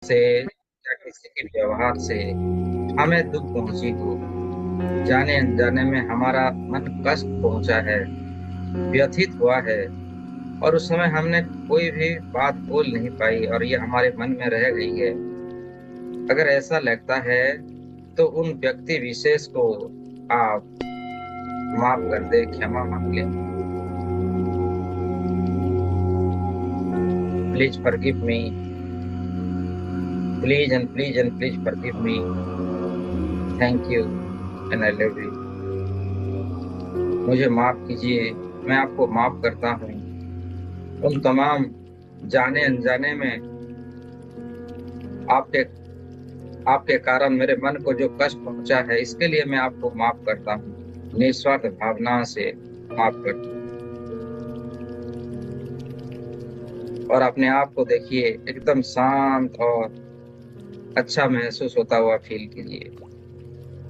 से या किसी के व्यवहार से हमें दुख पहुंची हो, जाने अनजाने में हमारा मन कष्ट पहुंचा है, व्यथित हुआ है, और उस समय हमने कोई भी बात बोल नहीं पाई और ये हमारे मन में रह गई है। अगर ऐसा लगता है तो उन व्यक्ति विशेष को आप माफ कर दे, क्षमा मांग ले। Please forgive me, please and please forgive me. Thank you and I love you. मुझे माफ कीजिए, मैं आपको माफ करता हूँ। उन तमाम जाने अनजाने में आपके आपके कारण मेरे मन को जो कष्ट पहुंचा है, इसके लिए मैं आपको माफ करता हूँ। निस्वार्थ भावना से माफ करता हूँ। और अपने आप को देखिए, एकदम शांत और अच्छा महसूस होता हुआ फील कीजिए,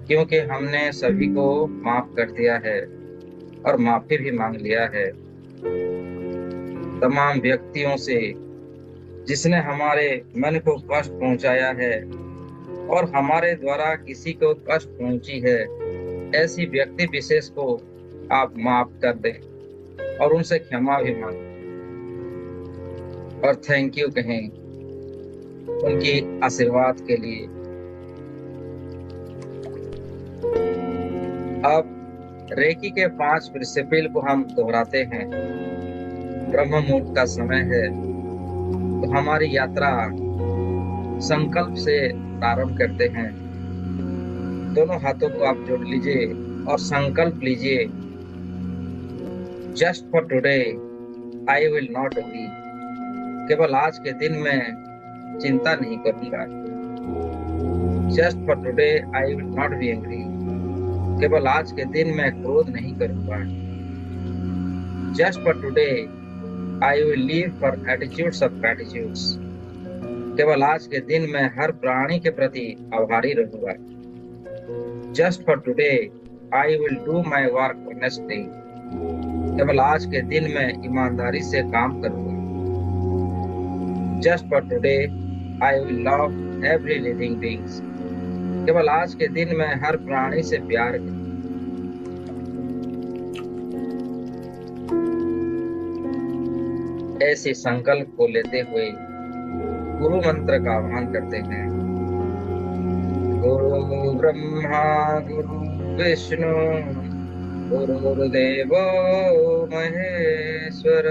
क्योंकि हमने सभी को माफ कर दिया है और माफी भी मांग लिया है। तमाम व्यक्तियों से जिसने हमारे मन को कष्ट पहुंचाया है और हमारे द्वारा किसी को कष्ट पहुंची है, ऐसी व्यक्ति विशेष को आप माफ कर दें और उनसे क्षमा भी मांगें और थैंक यू कहें उनकी आशीर्वाद के लिए। अब रेकी के 5 प्रिंसिपल को हम दोहराते हैं। ब्रह्म मुहूर्त का समय है, तो हमारी यात्रा संकल्प से प्रारंभ करते हैं। दोनों हाथों को आप जोड़ लीजिए और संकल्प लीजिए, just for today I will not worry. केवल आज के दिन में चिंता नहीं करूंगा। Just for today I will not be angry. केवल आज के दिन में क्रोध नहीं करूंगा। Just for today I will live for attitudes of gratitudes. केवल आज के दिन में हर प्राणी के प्रति आभारी रहूंगा। Just for today I will do my work honestly. केवल आज के दिन में ईमानदारी से काम करूंगा। Just for today I will love every living beings. केवल आज के दिन में हर प्राणी से प्यार करूंगा। ऐसे संकल्प को लेते हुए गुरु मंत्र का आह्वान करते हैं। गुरु ब्रह्मा गुरु विष्णु गुरुर्देवो महेश्वर,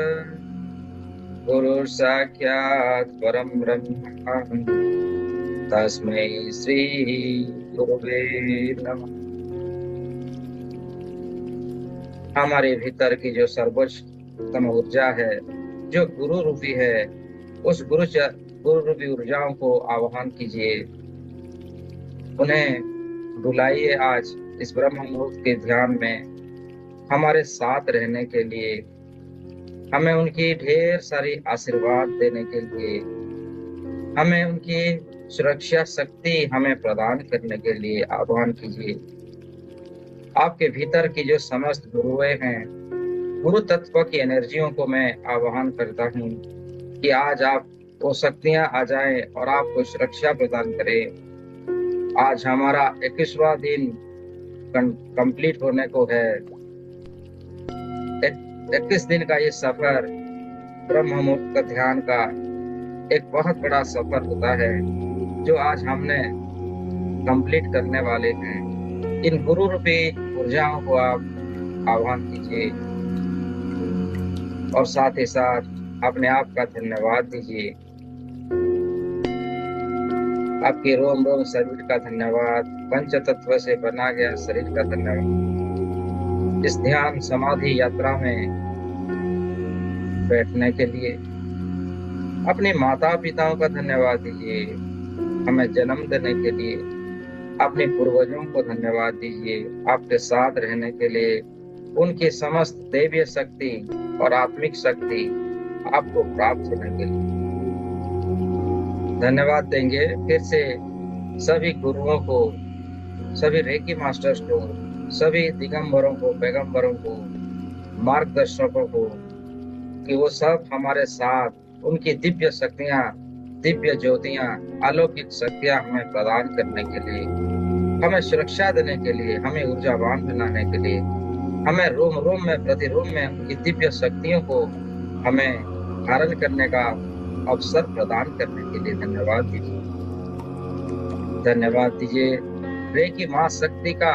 गुरु साक्षात् परम ब्रह्म तस्मै श्री गुरुवे नमः। हमारे भीतर की जो सर्वोच्चतम ऊर्जा है, जो गुरु रूपी है, उस गुरु रूपी ऊर्जाओं को आवाहन कीजिए। उन्हें बुलाइए आज इस ब्रह्म मुहूर्त के ध्यान में हमारे साथ रहने के लिए, हमें उनकी ढेर सारी आशीर्वाद देने के लिए, हमें उनकी सुरक्षा शक्ति हमें प्रदान करने के लिए आह्वान कीजिए। आपके भीतर की जो समस्त गुरुएं हैं, गुरु तत्व की एनर्जियों को मैं आह्वान करता हूँ कि आज आप वो शक्तियां आ जाएं और आपको सुरक्षा प्रदान करें। आज हमारा 21वां दिन कंप्लीट होने को है। 21 दिन का ये सफर ब्रह्म मुहूर्त का ध्यान का एक बहुत बड़ा सफर होता है, जो आज हमने कंप्लीट करने वाले हैं। इन गुरु रूपी ऊर्जाओं को आप आह्वान कीजिए और साथ ही साथ अपने आप का धन्यवाद दीजिए। आपके रोम रोम शरीर का धन्यवाद, पंच तत्व से बना गया शरीर का धन्यवाद। इस ध्यान समाधि यात्रा में बैठने के लिए अपने माता पिताओं का धन्यवाद दीजिए। हमें जन्म देने के लिए अपने पूर्वजों को धन्यवाद दीजिए। आपके साथ रहने के लिए उनकी समस्त दैवीय शक्ति और आत्मिक शक्ति आपको प्राप्त होने के लिए धन्यवाद देंगे। फिर से सभी गुरुओं को, सभी रेकी मास्टर्स को, सभी दिगंबरों को, पैगंबरों को, मार्गदर्शकों को, कि वो सब हमारे साथ उनकी दिव्य शक्तियां, दिव्य ज्योतियां, अलौकिक शक्तियां हमें प्रदान करने के लिए, हमें सुरक्षा देने के लिए, हमें ऊर्जावान बनाने के लिए, हमें रोम रोम में प्रतिरोम में उनकी दिव्य शक्तियों को हमें धारण करने का अवसर प्रदान करने के लिए धन्यवाद दीजिए। धन्यवाद दीजिए रेकी मां शक्ति का,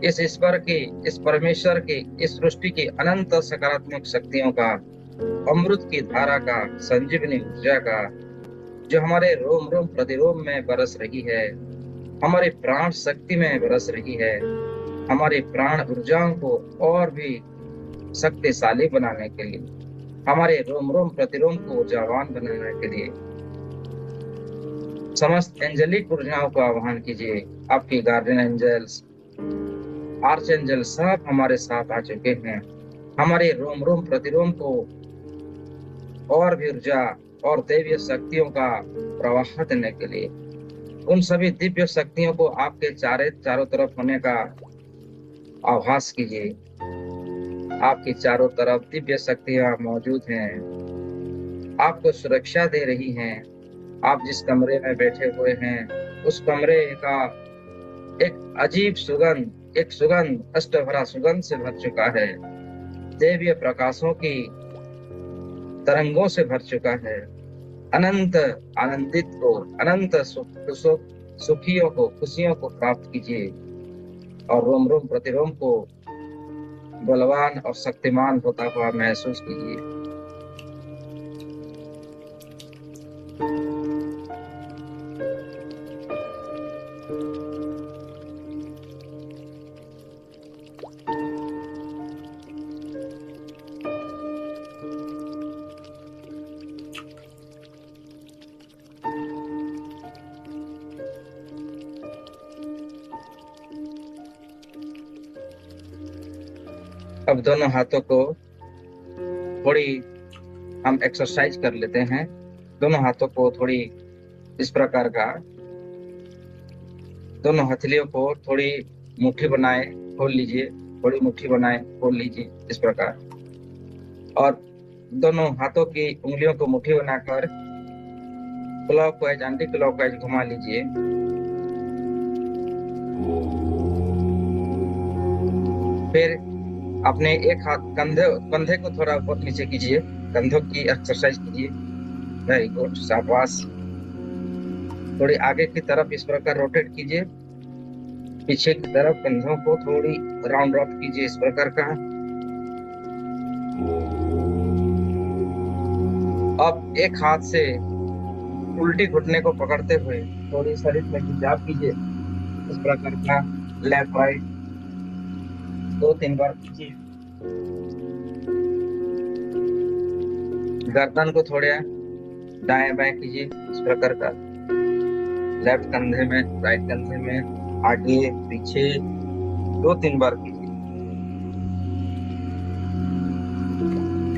इस ईश्वर की, इस परमेश्वर की, इस सृष्टि की अनंत सकारात्मक शक्तियों का, अमृत की धारा का, संजीवनी ऊर्जा का, जो हमारे रोम रोम प्रतिरोम में बरस रही है, हमारी प्राण शक्ति में बरस रही है, हमारी प्राण ऊर्जाओं को और भी शक्तिशाली बनाने के लिए, हमारे रोम रोम प्रतिरोम को ऊर्जावान बनाने के लिए समस्त एंजेलिक ऊर्जाओं को आह्वान कीजिए। आपकी गार्डियन एंजल्स, आर्च एंजल सब हमारे साथ आ चुके हैं, हमारे रोम रोम प्रतिरोम को और भी ऊर्जा और दैवीय शक्तियों का प्रवाह देने के लिए, उन सभी दिव्य शक्तियों को आपके चारों तरफ होने का आभास कीजिए। आपकी चारों तरफ दिव्य शक्तियां मौजूद हैं, आपको सुरक्षा दे रही हैं। आप जिस कमरे में बैठे हुए हैं उस कमरे का एक अजीब सुगंध, एक सुगंध अष्टभरा सुगंध से भर चुका है, दैवीय प्रकाशों की तरंगों से भर चुका है। अनंत आनंदित को, अनंत सुखियों को, खुशियों को प्राप्त कीजिए और रोम रोम प्रतिरोम को बलवान और शक्तिमान होता हुआ महसूस कीजिए। अब दोनों हाथों को थोड़ी हम एक्सरसाइज कर लेते हैं। दोनों हाथों को थोड़ी इस प्रकार का, दोनों हथेलियों को थोड़ी मुट्ठी बनाए खोल लीजिए, थोड़ी मुट्ठी बनाए खोल लीजिए इस प्रकार, और दोनों हाथों की उंगलियों को मुट्ठी बनाकर क्लॉकवाइज, एंटी क्लॉकवाइज घुमा लीजिए। फिर अपने एक हाथ कंधे को थोड़ा ऊपर नीचे कीजिए, कंधों की एक्सरसाइज कीजिए। वेरी गुड, शाबाश। थोड़ी आगे की तरफ इस प्रकार रोटेट कीजिए, पीछे की तरफ कंधों को थोड़ी राउंड ऑफ कीजिए इस प्रकार का। अब एक हाथ से उल्टी घुटने को पकड़ते हुए थोड़ी शरीर में खिंचाव कीजिए इस प्रकार का, लेफ्ट राइट 2-3 बार कीजिए। गर्दन को थोड़े दाएं बाएं कीजिए इस प्रकार का, लेफ्ट कंधे में, राइट कंधे में, आगे पीछे 2-3 बार कीजिए।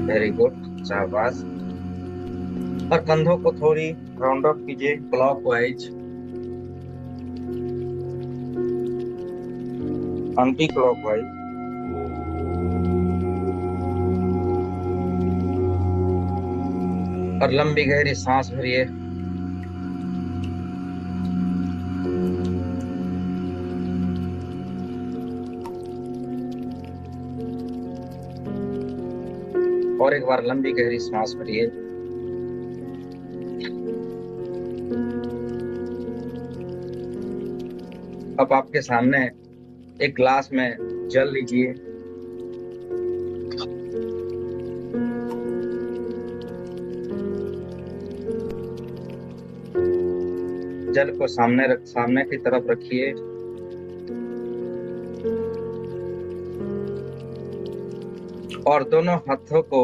वेरी गुड, शाबाश। और कंधों को थोड़ी राउंड ऑफ कीजिए क्लॉकवाइज, एंटी क्लॉकवाइज। और लंबी गहरी सांस भरिए। और एक बार लंबी गहरी सांस भरिए। अब आपके सामने एक ग्लास में जल लीजिए, जल को सामने की तरफ रखिए। और दोनों हाथों को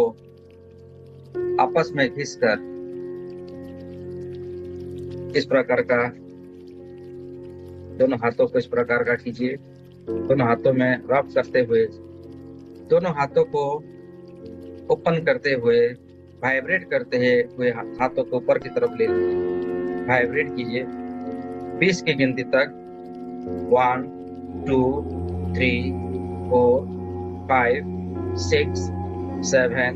आपस में घिसकर इस प्रकार का, दोनों हाथों को इस प्रकार का कीजिए। दोनों हाथों में रब करते हुए, दोनों हाथों को ओपन करते हुए, वाइब्रेट करते हुए हाथों को ऊपर की तरफ ले लीजिए, वाइब्रेट कीजिए 20 की गिनती तक। 1 2 3 4 5 6 7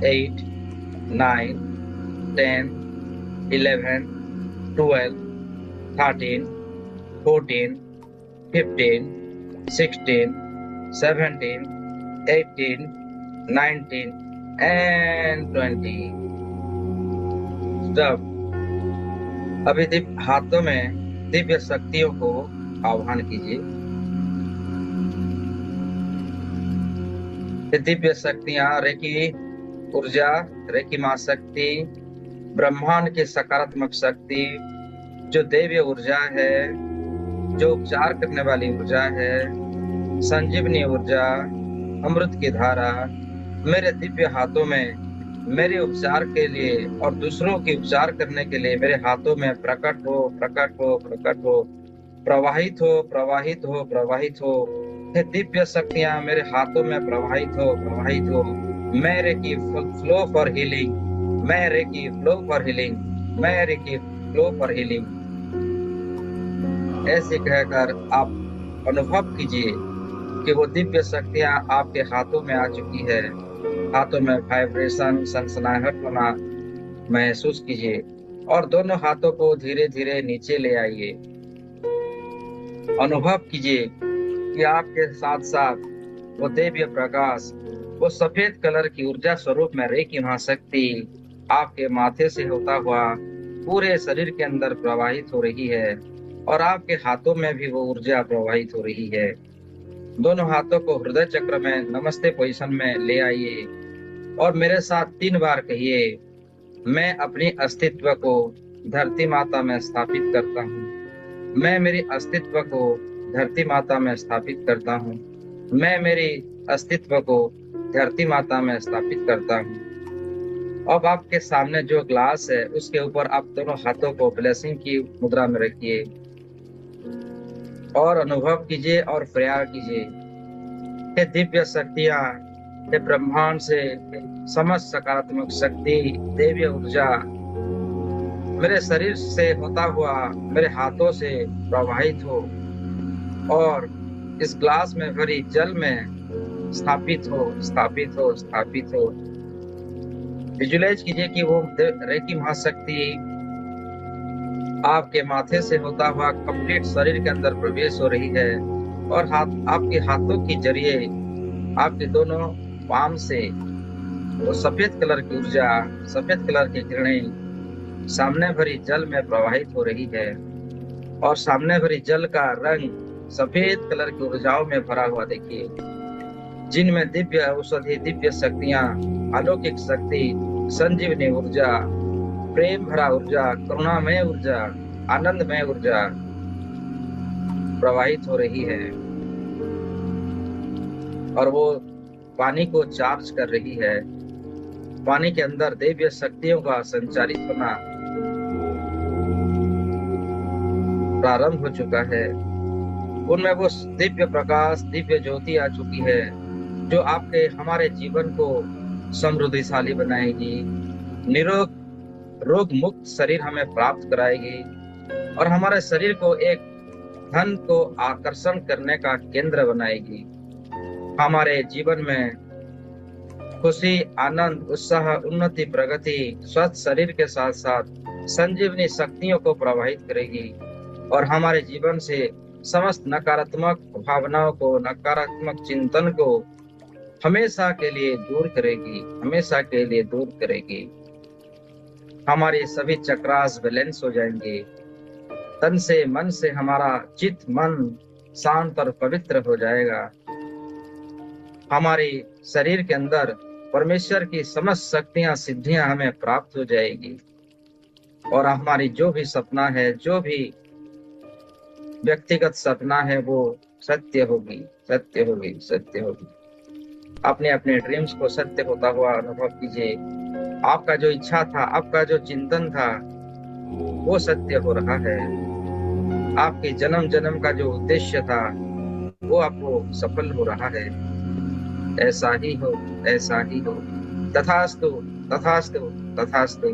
8 9 10 11, 12, 13, 14, 15, 16, 17, 18, 19 and 20. Stop. अभी हाथों में दिव्य शक्तियों को आह्वान कीजिए। दिव्य शक्तियां रेकी ऊर्जा, रेकी मां शक्ति, ब्रह्मांड की सकारात्मक शक्ति, जो दैवीय ऊर्जा है, जो उपचार करने वाली ऊर्जा है, संजीवनी ऊर्जा, अमृत की धारा मेरे दिव्य हाथों में मेरे उपचार के लिए और दूसरों की उपचार करने के लिए मेरे हाथों में प्रकट हो, प्रकट हो, प्रकट हो, प्रवाहित हो, प्रवाहित हो, प्रवाहित हो। ये दिव्य शक्तियां मेरे हाथों में प्रवाहित हो, प्रवाहित हो। मेरे की फ्लो फॉर हीलिंग, मेरे की फ्लो फॉर हीलिंग, मेरे की फ्लो फॉर हीलिंग। ऐसे कहकर आप अनुभव कीजिए कि वो दिव्य शक्तियां आपके हाथों में आ चुकी है। हाथों में वाइब्रेशन, सनसनाहट होना महसूस कीजिए और दोनों हाथों को धीरे धीरे नीचे ले आइए। अनुभव कीजिए कि आपके साथ साथ वो दिव्य प्रकाश, वो सफेद कलर की ऊर्जा स्वरूप में रेकी महाशक्ति आपके माथे से होता हुआ पूरे शरीर के अंदर प्रवाहित हो रही है और आपके हाथों में भी वो ऊर्जा प्रवाहित हो रही है। दोनों हाथों को हृदय चक्र में नमस्ते पोजीशन में ले आइए और मेरे साथ 3 बार कहिए, मैं अपनी अस्तित्व को धरती माता में स्थापित करता हूँ। मैं मेरी अस्तित्व को धरती माता में स्थापित करता हूँ। मैं मेरी अस्तित्व को धरती माता में स्थापित करता हूँ। अब आपके सामने जो ग्लास है उसके ऊपर आप दोनों हाथों को ब्लेसिंग की मुद्रा में रखिए और अनुभव कीजिए और प्रयास कीजिए। ये दिव्य शक्तियां, ये ब्रह्मांड से समस्त सकारात्मक शक्ति, दैवीय ऊर्जा मेरे शरीर से होता हुआ मेरे हाथों से प्रवाहित हो और इस ग्लास में भरी जल में स्थापित हो, स्थापित हो, स्थापित हो। विजुलाइज कीजिए कि वो रेकी महाशक्ति आपके माथे से होता हुआ कंप्लीट शरीर के अंदर प्रवेश हो रही है और आपके हाथों के जरिए आपके दोनों पाम से वो सफेद कलर की ऊर्जा, सफेद कलर की किरणें सामने भरी जल में प्रवाहित हो रही है और सामने भरी जल का रंग सफेद कलर की ऊर्जाओं में भरा हुआ देखिए, जिनमें दिव्य औषधि, दिव्य शक्तियां, अलौकिक शक्ति, संजीवनी ऊर्जा, प्रेम भरा ऊर्जा, करुणामय ऊर्जा, आनंदमय ऊर्जा प्रवाहित हो रही है और वो पानी को चार्ज कर रही है। पानी के अंदर दिव्य शक्तियों का संचारित होना प्रारंभ हो चुका है। उनमें वो दिव्य प्रकाश, दिव्य ज्योति आ चुकी है जो आपके हमारे जीवन को समृद्धिशाली बनाएगी, निरोग रोग मुक्त शरीर हमें प्राप्त कराएगी और हमारे शरीर को एक धन को आकर्षण करने का केंद्र बनाएगी। हमारे जीवन में खुशी, आनंद, उत्साह, उन्नति, प्रगति, स्वस्थ शरीर के साथ साथ संजीवनी शक्तियों को प्रवाहित करेगी और हमारे जीवन से समस्त नकारात्मक भावनाओं को, नकारात्मक चिंतन को हमेशा के लिए दूर करेगी, हमेशा के लिए दूर करेगी। हमारे सभी चक्रास बैलेंस हो जाएंगे। तन से, मन से हमारा चित्त, मन शांत और पवित्र हो जाएगा। हमारे शरीर के अंदर परमेश्वर की समस्त शक्तियां, सिद्धियां हमें प्राप्त हो जाएगी और हमारी जो भी सपना है, जो भी व्यक्तिगत सपना है, वो सत्य होगी, सत्य होगी, सत्य होगी। अपने अपने ड्रीम्स को सत्य होता हुआ अनुभव कीजिए। आपका जो इच्छा था, आपका जो चिंतन था, वो सत्य हो रहा है। आपके जन्म जन्म का जो उद्देश्य था, वो आपको सफल हो रहा है। ऐसा ही हो, ऐसा ही हो। तथास्तु, तथास्तु, तथास्तु।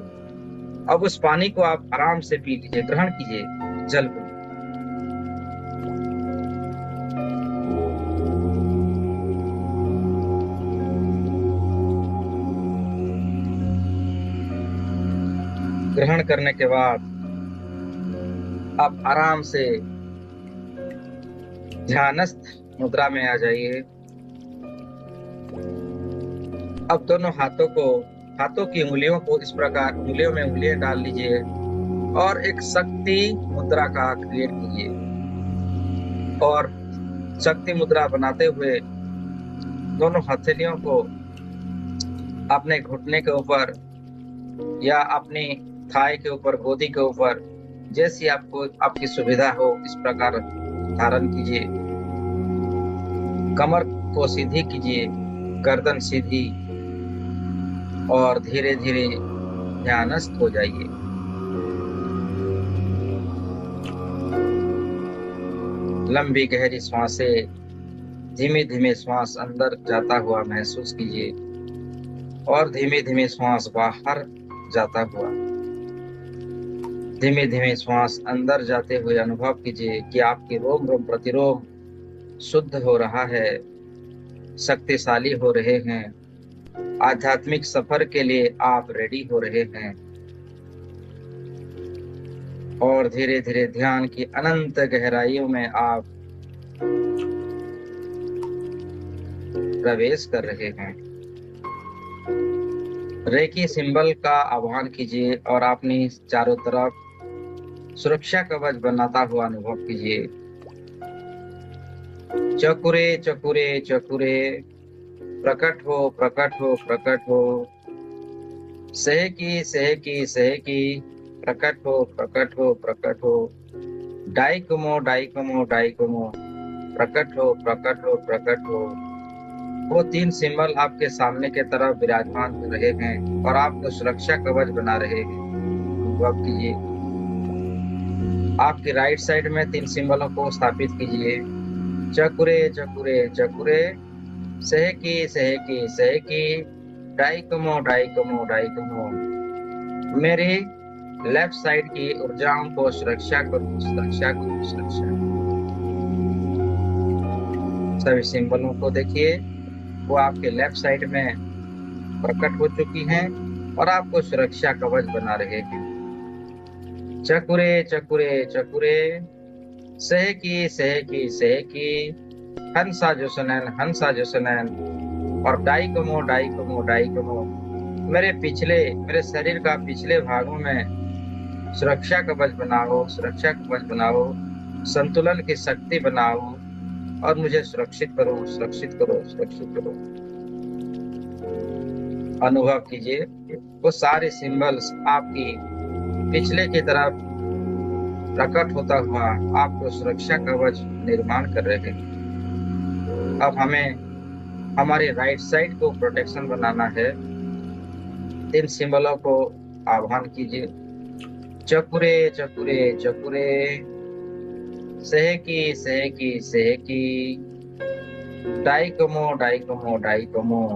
अब उस पानी को आप आराम से पी लीजिए, ग्रहण कीजिए जल को। ग्रहण करने के बाद आप आराम से ध्यानस्थ मुद्रा में आ जाइए। अब दोनों हाथों की उंगलियों को इस प्रकार उंगलियों में उंगलियां डाल लीजिए और एक शक्ति मुद्रा का क्रिएट कीजिए। और शक्ति मुद्रा बनाते हुए दोनों हथेलियों को अपने घुटने के ऊपर या अपनी थाई के ऊपर, गोदी के ऊपर, जैसी आपकी सुविधा हो इस प्रकार धारण कीजिए। कमर को सीधी कीजिए, गर्दन सीधी, और धीरे धीरे ध्यानस्थ हो जाइए। लंबी गहरी सांसें, धीमे धीमे श्वास अंदर जाता हुआ महसूस कीजिए और धीमे धीमे श्वास बाहर जाता हुआ। धीमे धीमे श्वास अंदर जाते हुए अनुभव कीजिए कि आपकी रोम रोम प्रतिरोम शुद्ध हो रहा है, शक्तिशाली हो रहे हैं। आध्यात्मिक सफर के लिए आप रेडी हो रहे हैं और धीरे धीरे ध्यान की अनंत गहराइयों में आप प्रवेश कर रहे हैं। रेकी सिंबल का आह्वान कीजिए और अपनी चारों तरफ सुरक्षा कवच बनाता हुआ अनुभव कीजिए। चकुरे चकुरे चकुरे, प्रकट हो प्रकट हो प्रकट हो। सहकी सहकी सहकी, प्रकट हो प्रकट हो प्रकट हो। डाइकोमो डाइकोमो डाइकोमो, प्रकट हो प्रकट हो प्रकट हो। वो 3 सिंबल आपके सामने के तरफ विराजमान हो रहे हैं और आपको सुरक्षा कवच बना रहे हैं। अनुभव कीजिए। आपकी राइट साइड में 3 सिंबलों को स्थापित कीजिए। चकुरे चकुरे चकुरे, सहकी सहकी सहकी, डाइकोमो डाइकोमो डाइकोमो। मेरी लेफ्ट साइड की ऊर्जाओं को सुरक्षा करो, सुरक्षा करो, सुरक्षा। सभी सिंबलों को देखिए, वो आपके लेफ्ट साइड में प्रकट हो चुकी हैं और आपको सुरक्षा कवच बना रहे हैं। चकुरे चकुरे चकुरे, सहकी सहकी सहकी, हंसा जोसनैन हंसा जोसनैन। और डाइकोमो डाइकोमो डाइकोमो। मेरे शरीर का पिछले भागों में सुरक्षा कवच बनाओ, सुरक्षा कवच बनाओ, संतुलन की शक्ति बनाओ और मुझे सुरक्षित करो, सुरक्षित करो, सुरक्षित करो। अनुभव कीजिए, वो सारे सिंबल्स आपकी पिछले की तरफ प्रकट होता हुआ आपको सुरक्षा कवच निर्माण कर रहे हैं। अब हमें हमारे राइट साइड को प्रोटेक्शन बनाना है। 3 सिंबलों को आह्वान कीजिए। चकुरे चकुरे चकुरे, सहकी सहकी सहकी, डाइकोमो डाइकोमो डाइकोमो।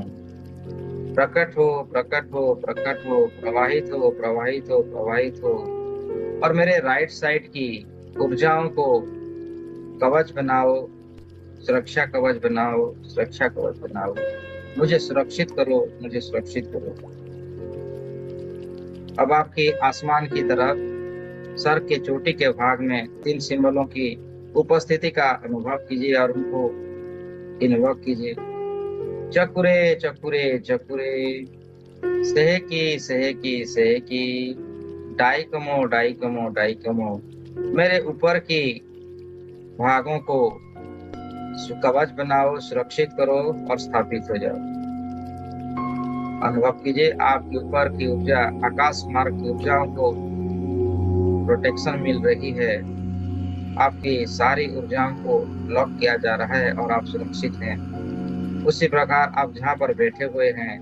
प्रकट हो प्रकट हो प्रकट हो, प्रवाहित हो प्रवाहित हो प्रवाहित हो। और मेरे राइट साइड की ऊर्जाओं को कवच बनाओ, सुरक्षा कवच बनाओ, सुरक्षा कवच बनाओ। मुझे सुरक्षित करो, मुझे सुरक्षित करो। अब आपकी आसमान की तरफ सर के चोटी के भाग में 3 सिंबलों की उपस्थिति का अनुभव कीजिए और उनको इन्वोक कीजिए। चकुरे चकुरे चकुरे, सहकी सहकी सहकी, डाइकोमो डाइकोमो डाइकोमो। मेरे ऊपर की भागों को कवच बनाओ, सुरक्षित करो और स्थापित हो जाओ। अनुभव कीजिए, आपके ऊपर की ऊर्जा, आकाश मार्ग की ऊर्जाओं को प्रोटेक्शन मिल रही है। आपकी सारी ऊर्जाओं को लॉक किया जा रहा है और आप सुरक्षित हैं। उसी प्रकार आप जहाँ पर बैठे हुए हैं,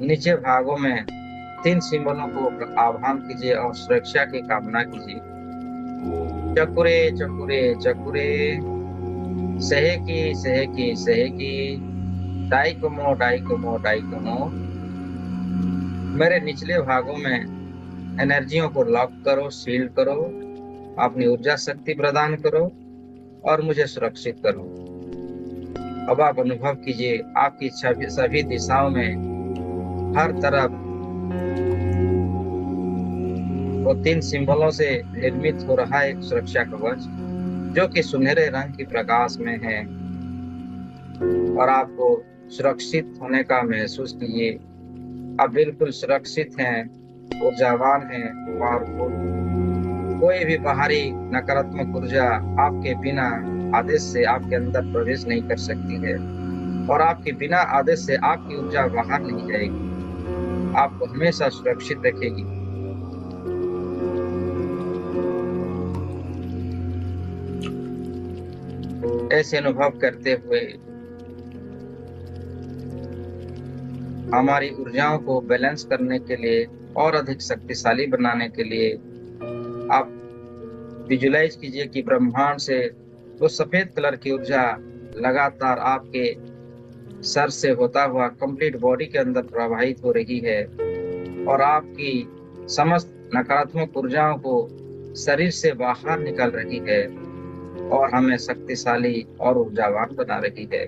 नीचे भागों में 3 सिंबलों को आह्वान कीजिए और सुरक्षा की कामना कीजिए। चकुरे चकुरे चकुरे, सहकी सहकी सहकी, डाइकोमो डाइकोमो डाइकोमो। मेरे निचले भागों में एनर्जियों को लॉक करो, सील करो, अपनी ऊर्जा शक्ति प्रदान करो और मुझे सुरक्षित करो। अब आप अनुभव कीजिए, आपकी सभी दिशाओं में हर तरफ वो 3 सिंबलों से निर्मित हो रहा एक सुरक्षा कवच जो कि सुनहरे रंग की प्रकाश में है, और आपको सुरक्षित होने का महसूस कीजिए। आप बिल्कुल सुरक्षित हैं, ऊर्जावान हैं, पावरफुल। कोई भी बाहरी नकारात्मक ऊर्जा आपके बिना आदेश से आपके अंदर प्रवेश नहीं कर सकती है, और आपके बिना आदेश से आपकी ऊर्जा बाहर नहीं जाएगी। आपको हमेशा सुरक्षित रखेगी। ऐसे अनुभव करते हुए हमारी ऊर्जाओं को बैलेंस करने के लिए और अधिक शक्तिशाली बनाने के लिए आप विजुलाइज कीजिए कि ब्रह्मांड से वो सफेद कलर की ऊर्जा लगातार आपके सर से होता हुआ कंप्लीट बॉडी के अंदर प्रवाहित हो रही है, और आपकी समस्त नकारात्मक ऊर्जाओं को शरीर से बाहर निकल रही है और हमें शक्तिशाली और ऊर्जावान बना रही है।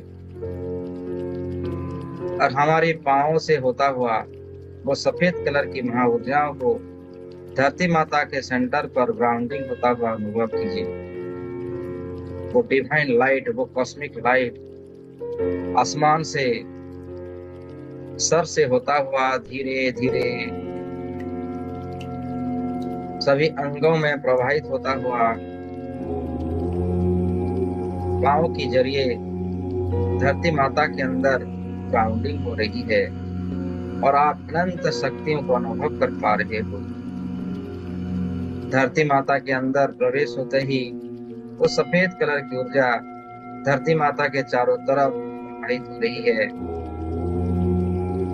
और हमारे पांवों से होता हुआ वो सफेद कलर की महा ऊर्जाओं को धरती माता के सेंटर पर ग्राउंडिंग होता हुआ अनुभव कीजिए। वो डिवाइन लाइट, वो कॉस्मिक लाइट आसमान से सर से होता हुआ धीरे धीरे सभी अंगों में प्रवाहित होता हुआ पांव के जरिए धरती माता के अंदर ग्राउंडिंग हो रही है, और आप अनंत शक्तियों को अनुभव कर पा रहे हो। धरती माता के अंदर प्रवेश होते ही वो सफेद कलर की ऊर्जा धरती माता के चारों तरफ प्रवाहित हो रही है।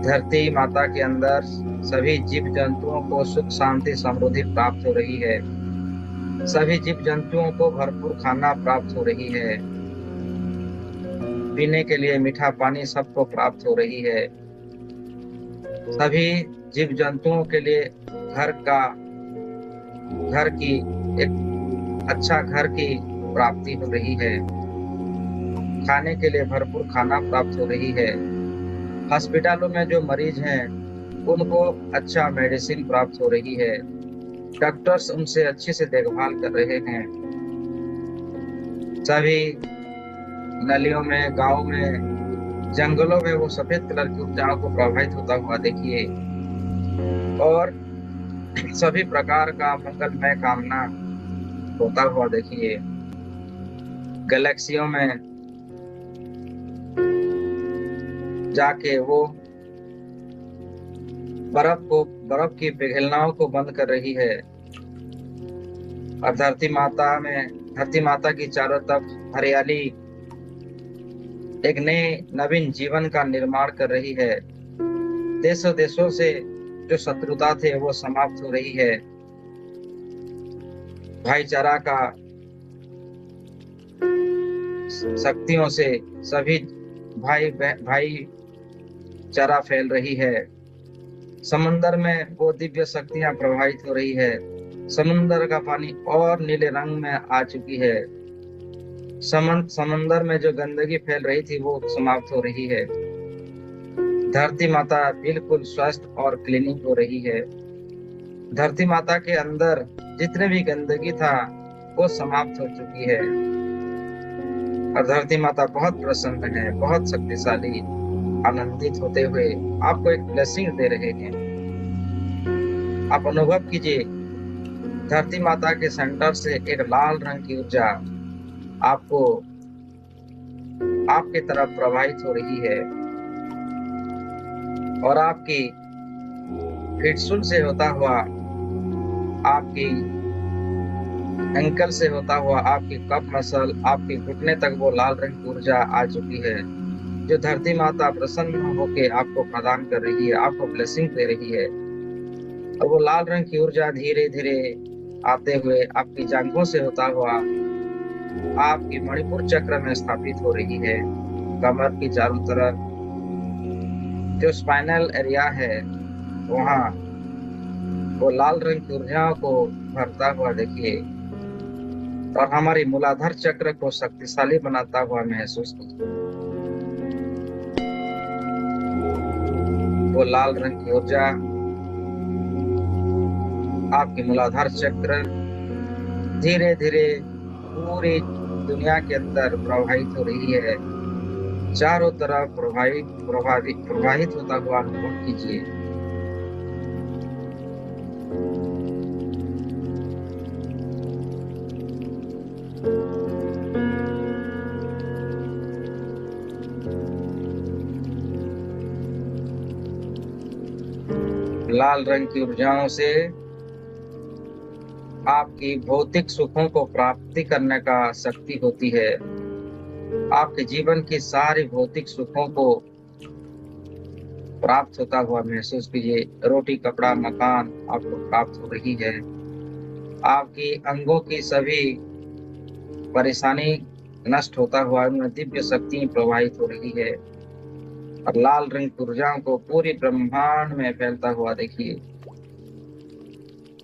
धरती माता के अंदर सभी जीव जंतुओं को सुख शांति समृद्धि प्राप्त हो रही है। सभी जीव जंतुओं को भरपूर खाना प्राप्त हो रही है। पीने के लिए मीठा पानी सबको प्राप्त हो रही है। सभी जीव जंतुओं के लिए घर की एक अच्छा घर की प्राप्ति हो रही है। खाने के लिए भरपूर खाना प्राप्त हो रही है। हॉस्पिटलों में जो मरीज हैं उनको अच्छा मेडिसिन प्राप्त हो रही है। डॉक्टर्स उनसे अच्छे से देखभाल कर रहे हैं। सभी नलियों में, गांव में, जंगलों में वो सफेद कलर की ऊर्जाओं को प्रवाहित होता हुआ देखिए, और सभी प्रकार का मंगलमय कामना होता हुआ देखिए। गैलेक्सियों में जाके वो बर्फ की पिघलनाओं को बंद कर रही है, और धरती माता की चारों तरफ हरियाली एक नए नवीन जीवन का निर्माण कर रही है। देशों देशों से जो शत्रुता थे वो समाप्त हो रही है। भाईचारा का शक्तियों से सभी भाईचारा फैल रही है। समुंदर में वो दिव्य शक्तियां प्रवाहित हो रही है। समुंदर का पानी और नीले रंग में आ चुकी है। समुंदर में जो गंदगी फैल रही थी वो समाप्त हो रही है। धरती माता बिल्कुल स्वस्थ और क्लीनिंग हो रही है। धरती माता के अंदर जितने भी गंदगी था वो समाप्त हो चुकी है, और धरती माता बहुत प्रसन्न है, बहुत शक्तिशाली, आनंदित होते हुए आपको एक ब्लेसिंग दे रहे हैं। आप अनुभव कीजिए, धरती माता के सेंटर से एक लाल रंग की ऊर्जा आपको आपकी तरफ प्रवाहित हो रही है, और आपकी हिटसुल से होता हुआ, आपकी एंकल से होता हुआ, आपकी कफ मसल, आपके घुटने तक वो लाल रंग की ऊर्जा आ चुकी है, जो धरती माता प्रसन्न होकर आपको प्रदान कर रही है, आपको ब्लेसिंग दे रही है। और वो लाल रंग की ऊर्जा धीरे धीरे आते हुए आपकी जांघों से होता हुआ आपकी मणिपुर चक्र में स्थापित हो रही है। कमर की चारों तरफ जो स्पाइनल एरिया है वहाँ वो लाल रंग की ऊर्जाओं को भरता हुआ देखिए, और हमारी मूलाधार चक्र को शक्तिशाली बनाता हुआ महसूस कीजिए। वो लाल रंग की ऊर्जा आपकी मूलाधार चक्र धीरे धीरे पूरी दुनिया के अंदर प्रवाहित हो रही है। चारों तरफ प्रवाहित होता हुआ अनुभव कीजिए। लाल रंग की ऊर्जाओं से आपकी भौतिक सुखों को प्राप्ति करने का शक्ति होती है। आपके जीवन की सारी भौतिक सुखों को प्राप्त होता हुआ महसूस कीजिए। रोटी, कपड़ा, मकान आपको प्राप्त हो रही है। आपकी अंगों की सभी परेशानी नष्ट होता हुआ उनमें दिव्य शक्ति प्रवाहित हो रही है। और लाल रंग की ऊर्जाओं को पूरी ब्रह्मांड में फैलता हुआ देखिए।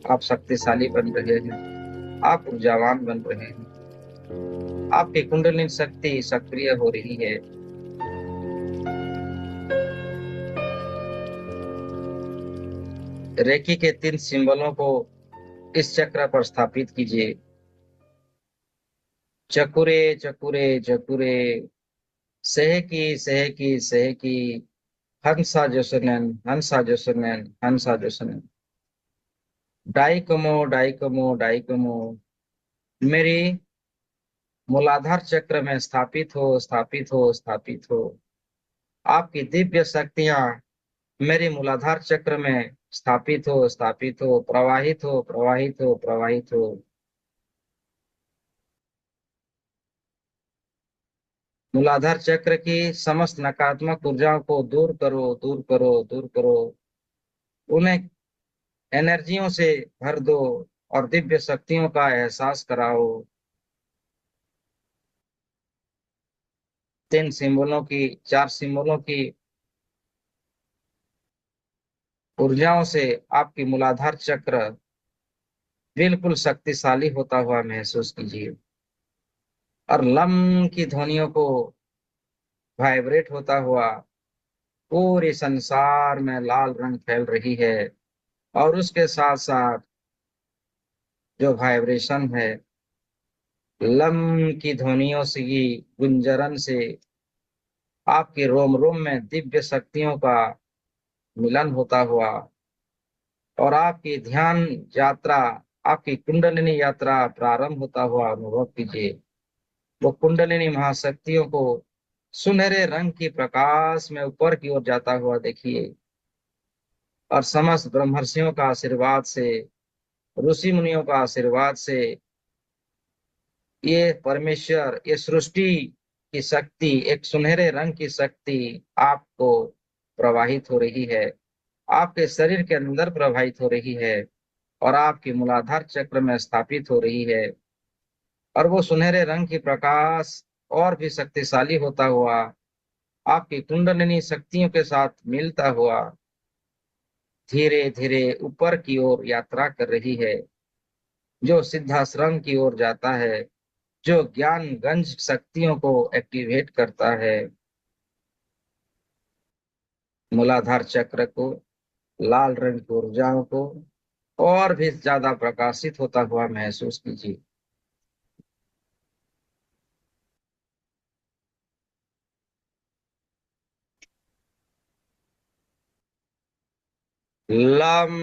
आप शक्तिशाली बन रहे हैं, आप ऊर्जावान बन रहे हैं, आपकी कुंडलिनी शक्ति सक्रिय हो रही है। रेकी के 3 सिंबलों को इस चक्र पर स्थापित कीजिए। चकुरे चकुरे चकुरे, सेहकी सेहकी सेहकी, हंसा जोसनन हंसा जोसनन हंसा जोसनन। डाइकमो डाइकमो डाइकमो, मेरी मूलाधार चक्र में स्थापित हो स्थापित हो स्थापित हो। आपकी दिव्य शक्तियां मेरी मूलाधार चक्र में स्थापित हो, प्रवाहित हो प्रवाहित हो प्रवाहित हो। मूलाधार चक्र की समस्त नकारात्मक ऊर्जाओं को दूर करो दूर करो दूर करो। उन्हें एनर्जियों से भर दो और दिव्य शक्तियों का एहसास कराओ। 3 सिंबलों की, 4 सिंबलों की ऊर्जाओं से आपकी मूलाधार चक्र बिल्कुल शक्तिशाली होता हुआ महसूस कीजिए। और लम की ध्वनियों को वाइब्रेट होता हुआ पूरे संसार में लाल रंग फैल रही है। और उसके साथ साथ जो वाइब्रेशन है, लम की ध्वनियों से की गुंजरण से आपके रोम रोम में दिव्य शक्तियों का मिलन होता हुआ और आपकी ध्यान यात्रा, आपकी कुंडलिनी यात्रा प्रारंभ होता हुआ अनुभव कीजिए। वो कुंडलिनी महाशक्तियों को सुनहरे रंग की प्रकाश में ऊपर की ओर जाता हुआ देखिए। और समस्त ब्रह्मर्षियों का आशीर्वाद से, ऋषि मुनियों का आशीर्वाद से ये परमेश्वर, ये सृष्टि की शक्ति, एक सुनहरे रंग की शक्ति आपको प्रवाहित हो रही है, आपके शरीर के अंदर प्रवाहित हो रही है और आपके मूलाधार चक्र में स्थापित हो रही है। और वो सुनहरे रंग की प्रकाश और भी शक्तिशाली होता हुआ आपकी कुंडलिनी शक्तियों के साथ मिलता हुआ धीरे धीरे ऊपर की ओर यात्रा कर रही है, जो सिद्धाश्रम की ओर जाता है, जो ज्ञान गंज शक्तियों को एक्टिवेट करता है। मूलाधार चक्र को, लाल रंग की ऊर्जाओं को और भी ज्यादा प्रकाशित होता हुआ महसूस कीजिए। लम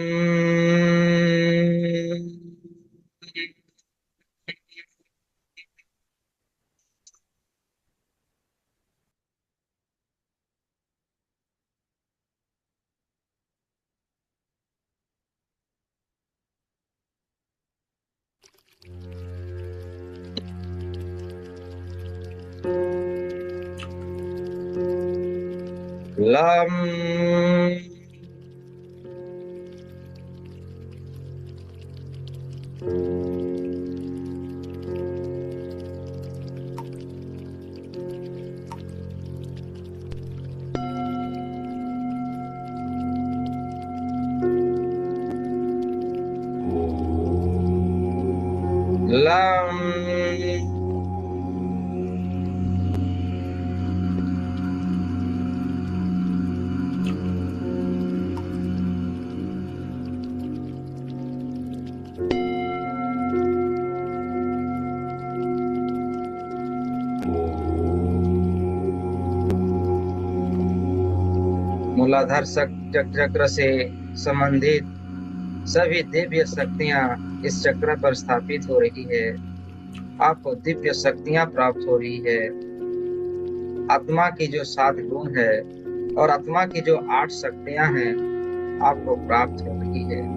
लम लम मूलाधार चक्र से संबंधित सभी दिव्य शक्तियां इस चक्र पर स्थापित हो रही है। आपको दिव्य शक्तियां प्राप्त हो रही है। आत्मा की जो 7 गुण है और आत्मा की जो 8 शक्तियां हैं आपको प्राप्त हो रही है।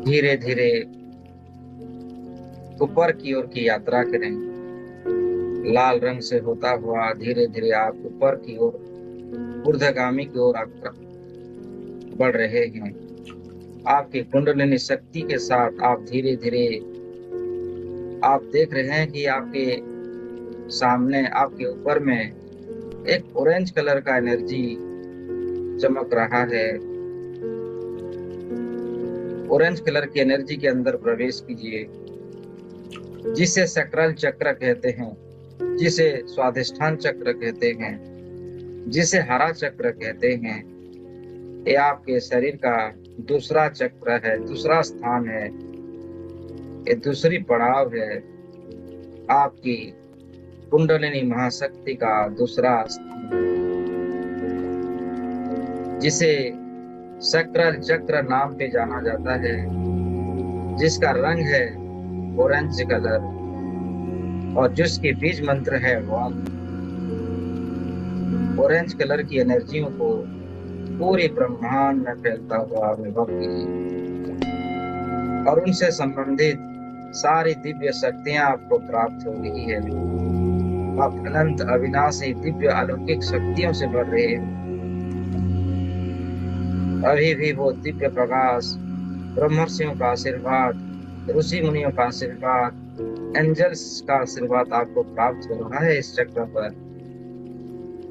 धीरे धीरे ऊपर की ओर की यात्रा करें। लाल रंग से होता हुआ धीरे धीरे आप ऊपर की ओर ऊर्ध्वगामी की ओर आप बढ़ रहे हैं। आपकी कुंडलिनी शक्ति के साथ आप धीरे धीरे आप देख रहे हैं कि आपके सामने आपके ऊपर में एक ऑरेंज कलर का एनर्जी चमक रहा है। ऑरेंज कलर की एनर्जी के अंदर प्रवेश कीजिए, जिसे सैक्रल चक्र कहते हैं, जिसे स्वाधिष्ठान चक्र कहते हैं, जिसे हरा चक्र कहते हैं। ये आपके शरीर का दूसरा चक्र है, दूसरा स्थान है, ये दूसरी पड़ाव है। आपकी कुंडलिनी महाशक्ति का दूसरा स्थान है, जिसे सैक्रल चक्र नाम पे जाना जाता है, जिसका रंग है ऑरेंज कलर और जिसकी बीज मंत्र है वाम। ऑरेंज कलर की एनर्जियों को पूरे ब्रह्मांड में फैलता हुआ अनुभव कीजिए और उनसे संबंधित सारी दिव्य शक्तियां आपको प्राप्त हो रही है। आप अनंत अविनाशी दिव्य अलौकिक शक्तियों से भर रहे हैं। अभी भी वो दिव्य प्रकाश, ब्रह्मर्षियों का आशीर्वाद, ऋषि मुनियों का आशीर्वाद, एंजल्स का आशीर्वाद आपको प्राप्त हो रहा है इस चक्र पर।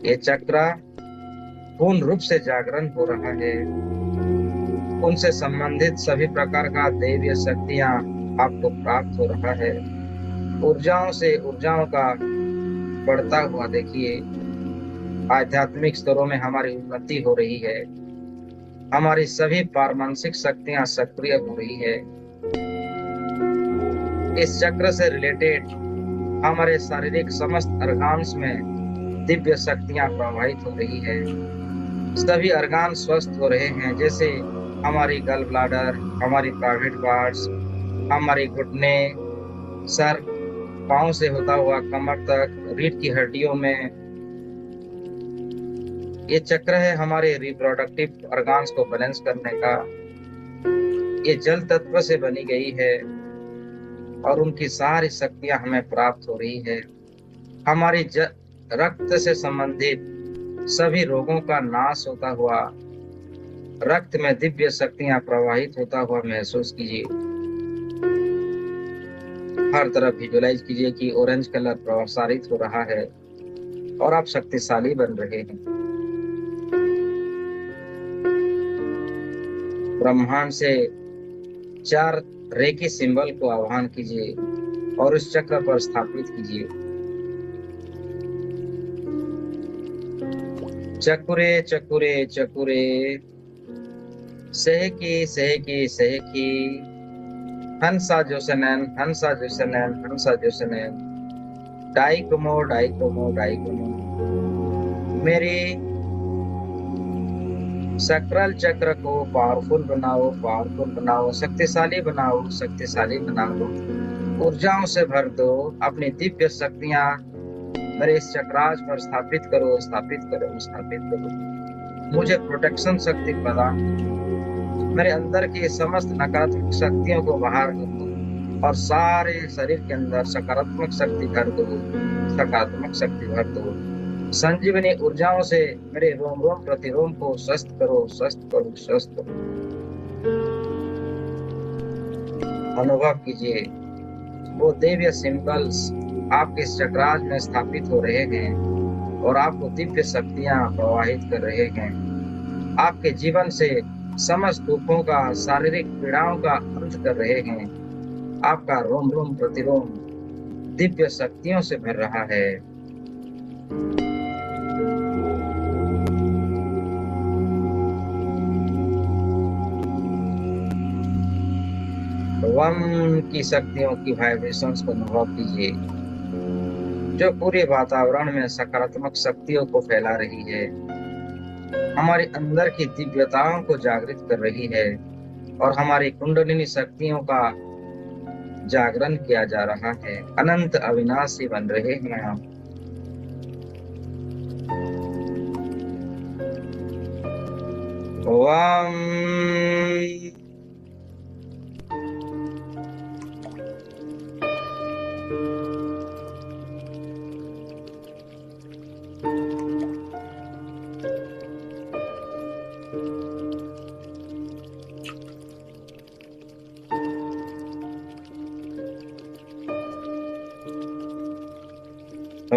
ये चक्र पूर्ण रूप से जागरण हो रहा है। उनसे संबंधित सभी प्रकार का दैवीय शक्तियां आपको प्राप्त हो रहा है। ऊर्जाओं से ऊर्जाओं का बढ़ता हुआ देखिए, आध्यात्मिक स्तरों में हमारी उन्नति हो रही है। हमारी सभी पारमानसिक शक्तियां सक्रिय हो रही है। इस चक्र से रिलेटेड हमारे शारीरिक समस्त ऑर्गन्स में दिव्य शक्तियां प्रवाहित हो रही है। सभी ऑर्गन स्वस्थ हो रहे हैं, जैसे हमारी गल ब्लाडर, हमारी प्राइवेट पार्ट्स, हमारी घुटने, सर, पांव से होता हुआ कमर तक, रीढ़ की हड्डियों में। ये चक्र है हमारे रिप्रोडक्टिव ऑर्गन्स को बैलेंस करने का। ये जल तत्व से बनी गई है और उनकी सारी शक्तियां हमें प्राप्त हो रही है। हमारी रक्त से संबंधित सभी रोगों का नाश होता हुआ, रक्त में दिव्य शक्तियां प्रवाहित होता हुआ महसूस कीजिए। हर तरफ विजुअलाइज कीजिए कि ऑरेंज कलर प्रसारित हो रहा है और आप शक्तिशाली बन रहे हैं। ब्रह्मांड से 4 रेखी सिंबल को आह्वान कीजिए और उस चक्र पर स्थापित कीजिए। चकुरे चकुरे चकुरे, सहकी सहकी सहकी, हंसा जोसनन हंसा जोसनन हंसा जोसनन, डाइकोमो डाइकोमो डाइकोमो। मेरी सैक्रल चक्र को पावरफुल बनाओ, पावरफुल बनाओ, शक्तिशाली बनाओ, शक्तिशाली बनाओ। ऊर्जाओं से भर दो। अपनी दिव्य शक्तियां मेरे इस चक्राज पर स्थापित करो, स्थापित करो, स्थापित करो। मुझे प्रोटेक्शन शक्ति प्रदान करो। मेरे अंदर की समस्त नकारात्मक शक्तियों को बाहर कर दो और सारे शरीर के अंदर सकारात्मक शक्ति भर दो, सकारात्मक शक्ति भर दो। संजीवनी ऊर्जाओं से मेरे रोम रोम प्रतिरोम को स्वस्थ करो, स्वस्थ करो, स्वस्थ करो। अनुभव कीजिए वो दिव्य सिंबल्स आपके चक्राज में स्थापित हो रहे हैं और आपको दिव्य शक्तियां प्रवाहित कर रहे हैं। आपके जीवन से समस्त दुखों का, शारीरिक पीड़ाओं का अंत कर रहे हैं। आपका रोम रोम प्रतिरोम दिव्य शक्तियों से भर रहा है। वम की शक्तियों की वाइब्रेशंस को अनुभव कीजिए, जो पूरे वातावरण में सकारात्मक शक्तियों को फैला रही है, हमारे अंदर की दिव्यताओं को जागृत कर रही है और हमारी कुंडलिनी शक्तियों का जागरण किया जा रहा है। अनंत अविनाशी बन रहे हैं हम। ओम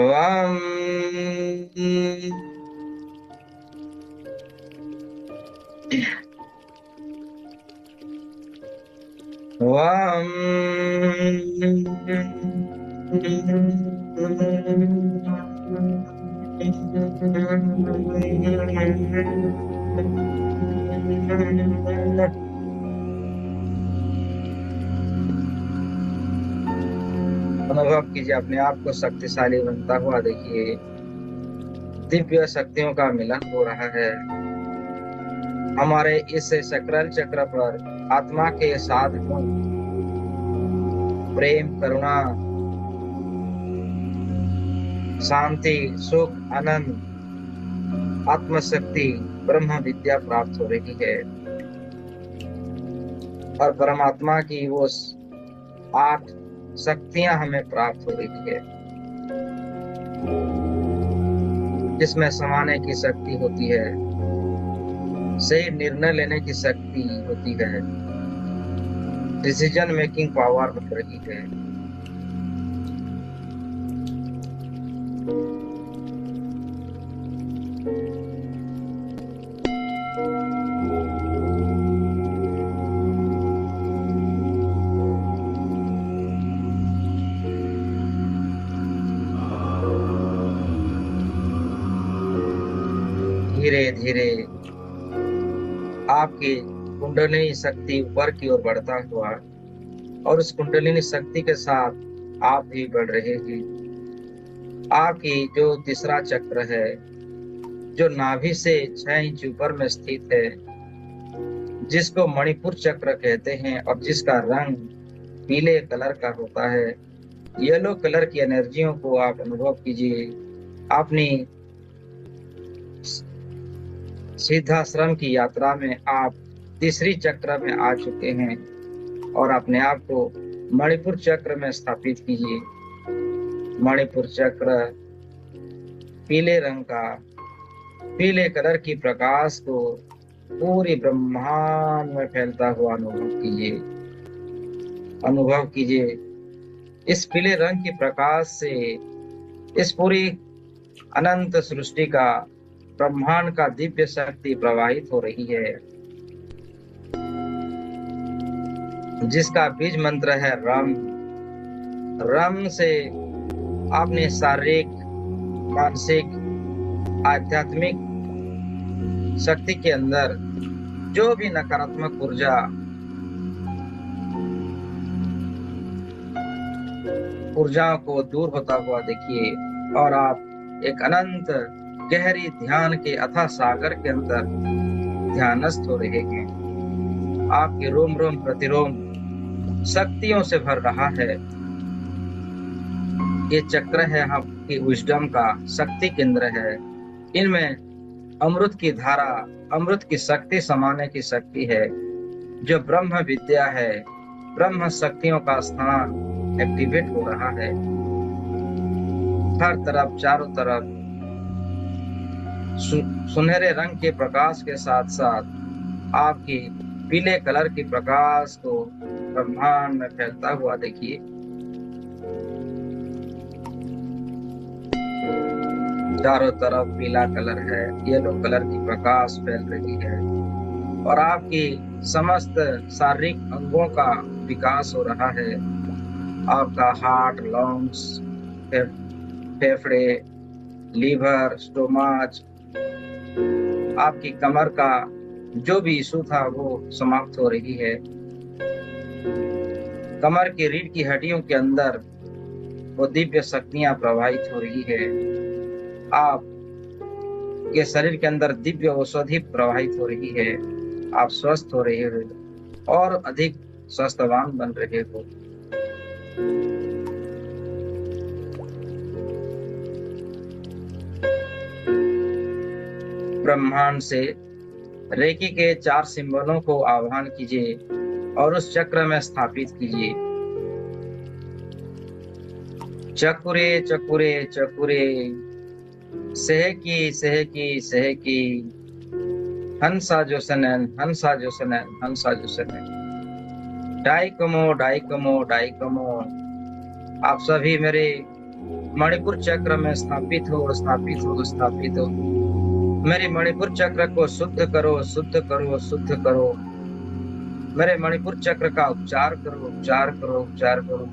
ओम ओम अनुभव कीजिए, अपने आप को शक्तिशाली बनता हुआ देखिए। दिव्य शक्तियों का मिलन हो रहा है। हमारे इस सकरल चक्र पर आत्मा के साथ गुण, प्रेम, करुणा, शांति, सुख, आनंद, आत्मशक्ति, ब्रह्म विद्या प्राप्त हो रही है और परमात्मा की वो 8 शक्तियां हमें प्राप्त हो रही है, जिसमें समाने की शक्ति होती है, सही निर्णय लेने की शक्ति होती है, डिसीजन मेकिंग पावर बढ़ रही है। धीरे धीरे आपकी कुंडलिनी शक्ति ऊपर की ओर बढ़ता हुआ और उस कुंडलिनी शक्ति के साथ आप भी बढ़ रहे हैं। आपकी जो तीसरा चक्र है, जो नाभि से 6 इंच ऊपर में स्थित है, जिसको मणिपुर चक्र कहते हैं और जिसका रंग पीले कलर का होता है, येलो कलर की एनर्जियों को आप अनुभव कीजिए। अपनी सिद्धाश्रम की यात्रा में आप तीसरी चक्र में आ चुके हैं और अपने आप को मणिपुर चक्र में स्थापित कीजिए। मणिपुर चक्र पीले रंग का, पीले कलर की प्रकाश को पूरी ब्रह्मांड में फैलता हुआ अनुभव कीजिए। अनुभव कीजिए, इस पीले रंग की प्रकाश से इस पूरी अनंत सृष्टि का, ब्रह्मांड का दिव्य शक्ति प्रवाहित हो रही है, जिसका बीज मंत्र है रम। रम से आपने शारीरिक, मानसिक, आध्यात्मिक शक्ति के अंदर जो भी नकारात्मक ऊर्जाओं को दूर होता हुआ देखिए और आप एक अनंत गहरी ध्यान के अथाह सागर के अंदर ध्यानस्थ हो रहे हैं। आपके रोम रोम प्रतिरोम शक्तियों से भर रहा है। ये चक्र है आपकी विजडम का शक्ति केंद्र है। इनमें अमृत की धारा, अमृत की शक्ति समाने की शक्ति है, जो ब्रह्म विद्या है। ब्रह्म शक्तियों का स्थान एक्टिवेट हो रहा है। हर तरफ, चारों तरफ सुनहरे रंग के प्रकाश के साथ साथ आपकी पीले कलर की प्रकाश को ब्रह्मांड में फैलता हुआ देखिए। चारों तरफ पीला कलर है, येलो कलर की प्रकाश फैल रही है और आपकी समस्त शारीरिक अंगों का विकास हो रहा है। आपका हार्ट, लंग्स, फेफड़े, लीवर, स्टोमच, आपकी कमर का जो भी इशू था वो समाप्त हो रही है। कमर की रीढ़ की हड्डियों के अंदर वो दिव्य शक्तियां प्रवाहित हो रही है। आप के शरीर के अंदर दिव्य औषधि प्रवाहित हो रही है। आप स्वस्थ हो रहे हो और अधिक स्वस्थवान बन रहे हो। ब्रह्मांड से रेकी के 4 सिंबलों को आह्वान कीजिए और उस चक्र में स्थापित कीजिए। चकुरे चकुरे चकुरे, सहकी सहकी सहकी, हंसा जो सनन, हंसा जो सनन, हंसा जो सनन। डाइकमो डाइकमो डाइकमो। आप सभी मेरे मणिपुर चक्र में स्थापित हो, स्थापित हो, स्थापित हो। मेरे मणिपुर चक्र को शुद्ध करो, शुद्ध करो, शुद्ध करो। मेरे मणिपुर चक्र का उपचार करो, उपचार करो, उपचार करो।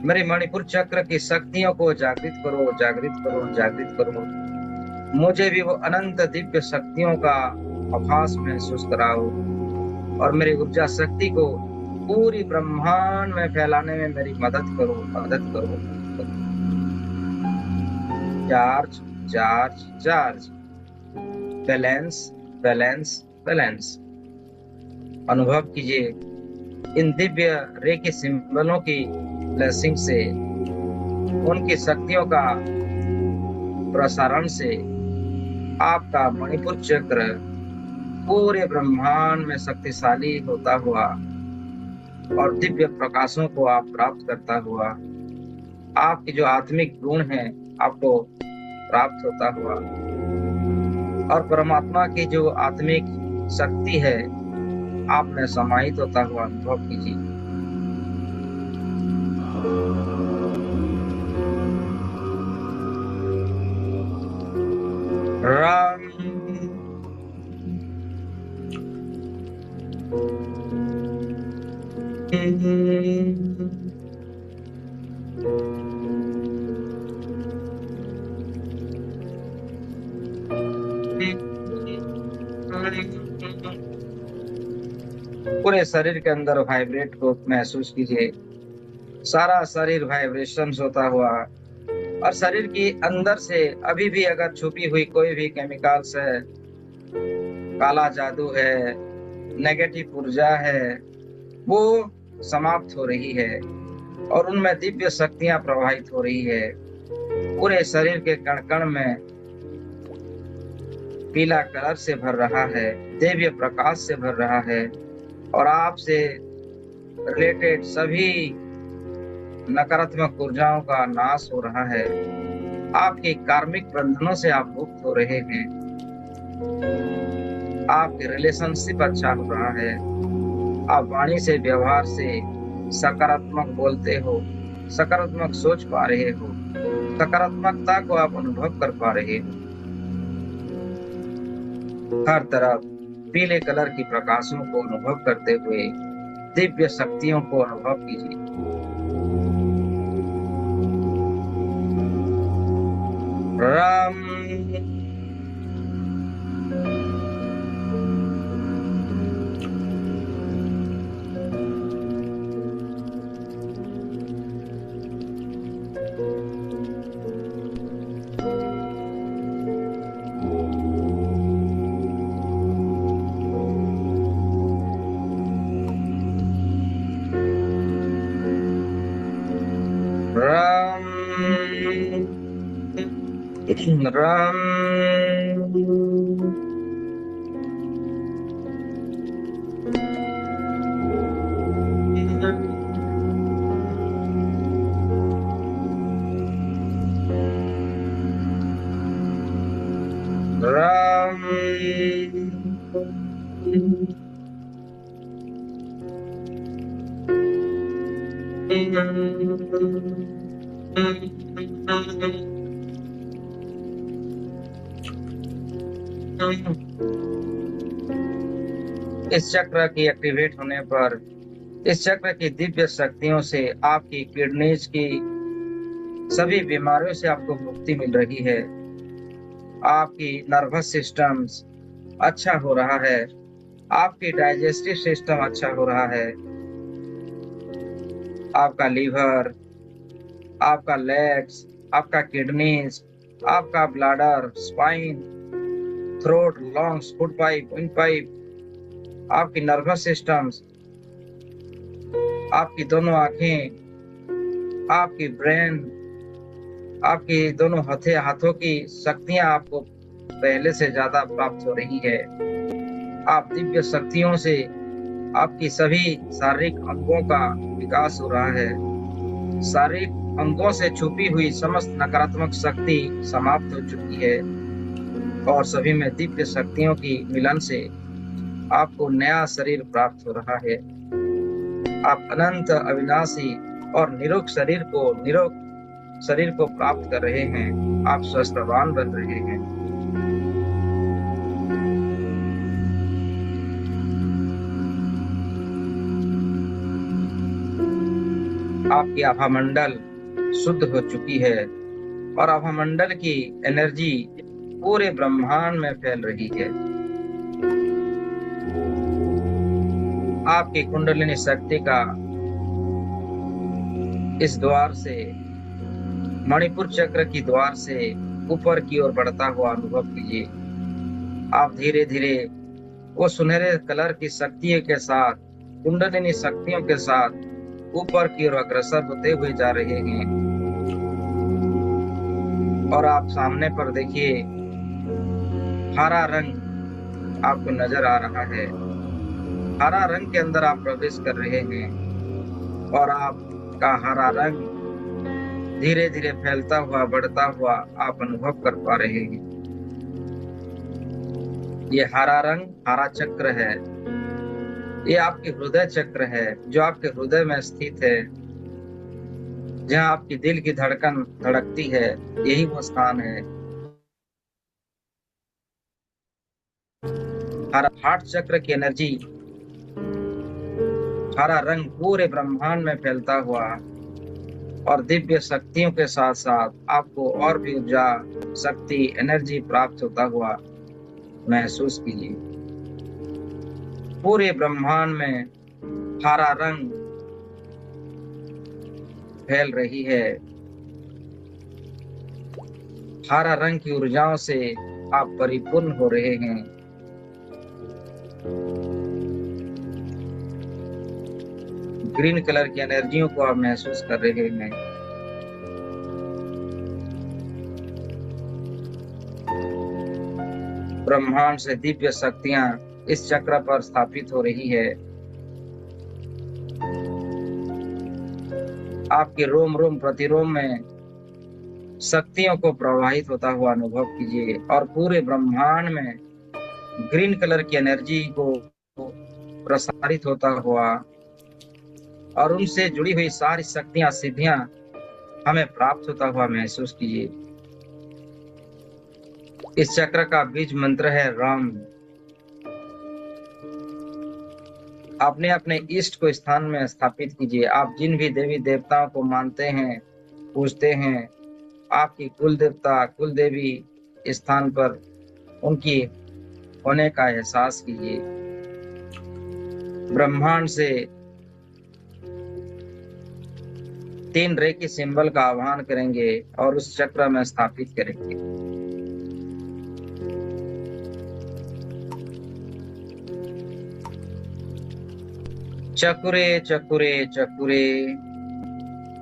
मेरे मणिपुर चक्र की शक्तियों को जागृत करो, जागृत करो, जागृत करो। मुझे भी वो अनंत दिव्य शक्तियों का आभास महसूस कराओ और मेरी ऊर्जा शक्ति को पूरी ब्रह्मांड में फैलाने में मेरी मदद करो, मदद करो। Charge, charge, charge. Balance, balance, balance. अनुभव कीजिए इन दिव्य रेखी सिंबलों की ब्लेसिंग से, उनकी शक्तियों का प्रसारण से आपका मणिपुर चक्र पूरे ब्रह्मांड में शक्तिशाली होता हुआ और दिव्य प्रकाशों को आप प्राप्त करता हुआ, आपके जो आत्मिक गुण हैं आपको प्राप्त होता हुआ और परमात्मा की जो आत्मिक शक्ति है आप में समाहित होता हुआ अनुभव कीजिए। राम पूरे शरीर के अंदर वाइब्रेट को महसूस कीजिए। सारा शरीर वाइब्रेशन होता हुआ और शरीर की अंदर से अभी भी अगर छुपी हुई कोई भी केमिकल्स है, काला जादू है, नेगेटिव ऊर्जा है, वो समाप्त हो रही है और उनमें दिव्य शक्तियां प्रवाहित हो रही है। पूरे शरीर के कण कण में पीला कलर से भर रहा है, दिव्य प्रकाश से भर रहा है और आपसे रिलेटेड सभी नकारात्मक ऊर्जाओं का नाश हो रहा है। आपके कार्मिक बंधनों से आप मुक्त हो रहे हैं। आपके रिलेशनशिप अच्छा हो रहा है। आप वाणी से, व्यवहार से सकारात्मक बोलते हो, सकारात्मक सोच पा रहे हो, सकारात्मकता को आप अनुभव कर पा रहे हो। हर तरफ पीले कलर की प्रकाशों को अनुभव करते हुए दिव्य शक्तियों को अनुभव कीजिए। राम राम राम राम इस चक्र की एक्टिवेट होने पर इस चक्र की दिव्य शक्तियों से आपकी किडनीज की सभी बीमारियों से आपको मुक्ति मिल रही है। आपकी नर्वस सिस्टम अच्छा हो रहा है, आपकी डाइजेस्टिव सिस्टम अच्छा हो रहा है, आपका लीवर, आपका लेग्स, आपका किडनीज, आपका bladder, spine, throat, lungs, food pipe, wind pipe, आपकी नर्वस सिस्टम्स, आपकी दोनों आंखें, आपकी ब्रेन, आपकी दोनों हाथों की शक्तियां आपको पहले से ज्यादा प्राप्त हो रही है। आप दिव्य शक्तियों से आपकी सभी शारीरिक अंगों का विकास हो रहा है। शारीरिक अंगों से छुपी हुई समस्त नकारात्मक शक्ति समाप्त हो चुकी है और सभी में दिव्य शक्तियों की मिलन से आपको नया शरीर प्राप्त हो रहा है। आप अनंत, अविनाशी और निरोग शरीर को प्राप्त कर रहे हैं। आप स्वस्थवान बन रहे हैं। आपकी आभामंडल शुद्ध हो चुकी है और आभामंडल की एनर्जी पूरे ब्रह्मांड में फैल रही है। आपकी कुंडलिनी शक्ति का इस द्वार से, मणिपुर चक्र की द्वार से ऊपर की ओर बढ़ता हुआ अनुभव कीजिए। आप धीरे धीरे वो सुनहरे कलर की शक्तियों के साथ, कुंडलिनी शक्तियों के साथ ऊपर की ओर अग्रसर होते हुए जा रहे हैं। और आप सामने पर देखिए, हरा रंग आपको नजर आ रहा है। हरा रंग के अंदर आप प्रवेश कर रहे हैं और आपका हरा रंग धीरे धीरे फैलता हुआ, बढ़ता हुआ आप अनुभव कर पा रहे हैं। ये हरा रंग हरा चक्र है। ये आपकी हृदय चक्र है जो आपके हृदय में स्थित है, जहां आपकी दिल की धड़कन धड़कती है। यही वो स्थान है। हरा हार्ट चक्र की एनर्जी, हरा रंग पूरे ब्रह्मांड में फैलता हुआ और दिव्य शक्तियों के साथ साथ आपको और भी ऊर्जा, शक्ति, एनर्जी प्राप्त होता हुआ महसूस कीजिए। पूरे ब्रह्मांड में हरा रंग फैल रही है। हरा रंग की ऊर्जाओं से आप परिपूर्ण हो रहे हैं। ग्रीन कलर की एनर्जियों को आप महसूस कर रहे हैं। ब्रह्मांड से दिव्य शक्तियां इस चक्र पर स्थापित हो रही है। आपके रोम रोम प्रतिरोम में शक्तियों को प्रवाहित होता हुआ अनुभव कीजिए और पूरे ब्रह्मांड में ग्रीन कलर की एनर्जी को प्रसारित होता हुआ और उनसे जुड़ी हुई सारी शक्तियां, सिद्धियां हमें प्राप्त होता हुआ महसूस कीजिए। इस चक्र का बीज मंत्र है राम। अपने अपने इष्ट को स्थान में स्थापित कीजिए। आप जिन भी देवी देवताओं को मानते हैं, पूजते हैं, आपकी कुल देवता, कुल देवी स्थान पर उनकी होने का एहसास कीजिए। ब्रह्मांड से 3 रेखी सिंबल का आह्वान करेंगे और उस चक्र में स्थापित करेंगे। चकुरे चकुरे चकुरे,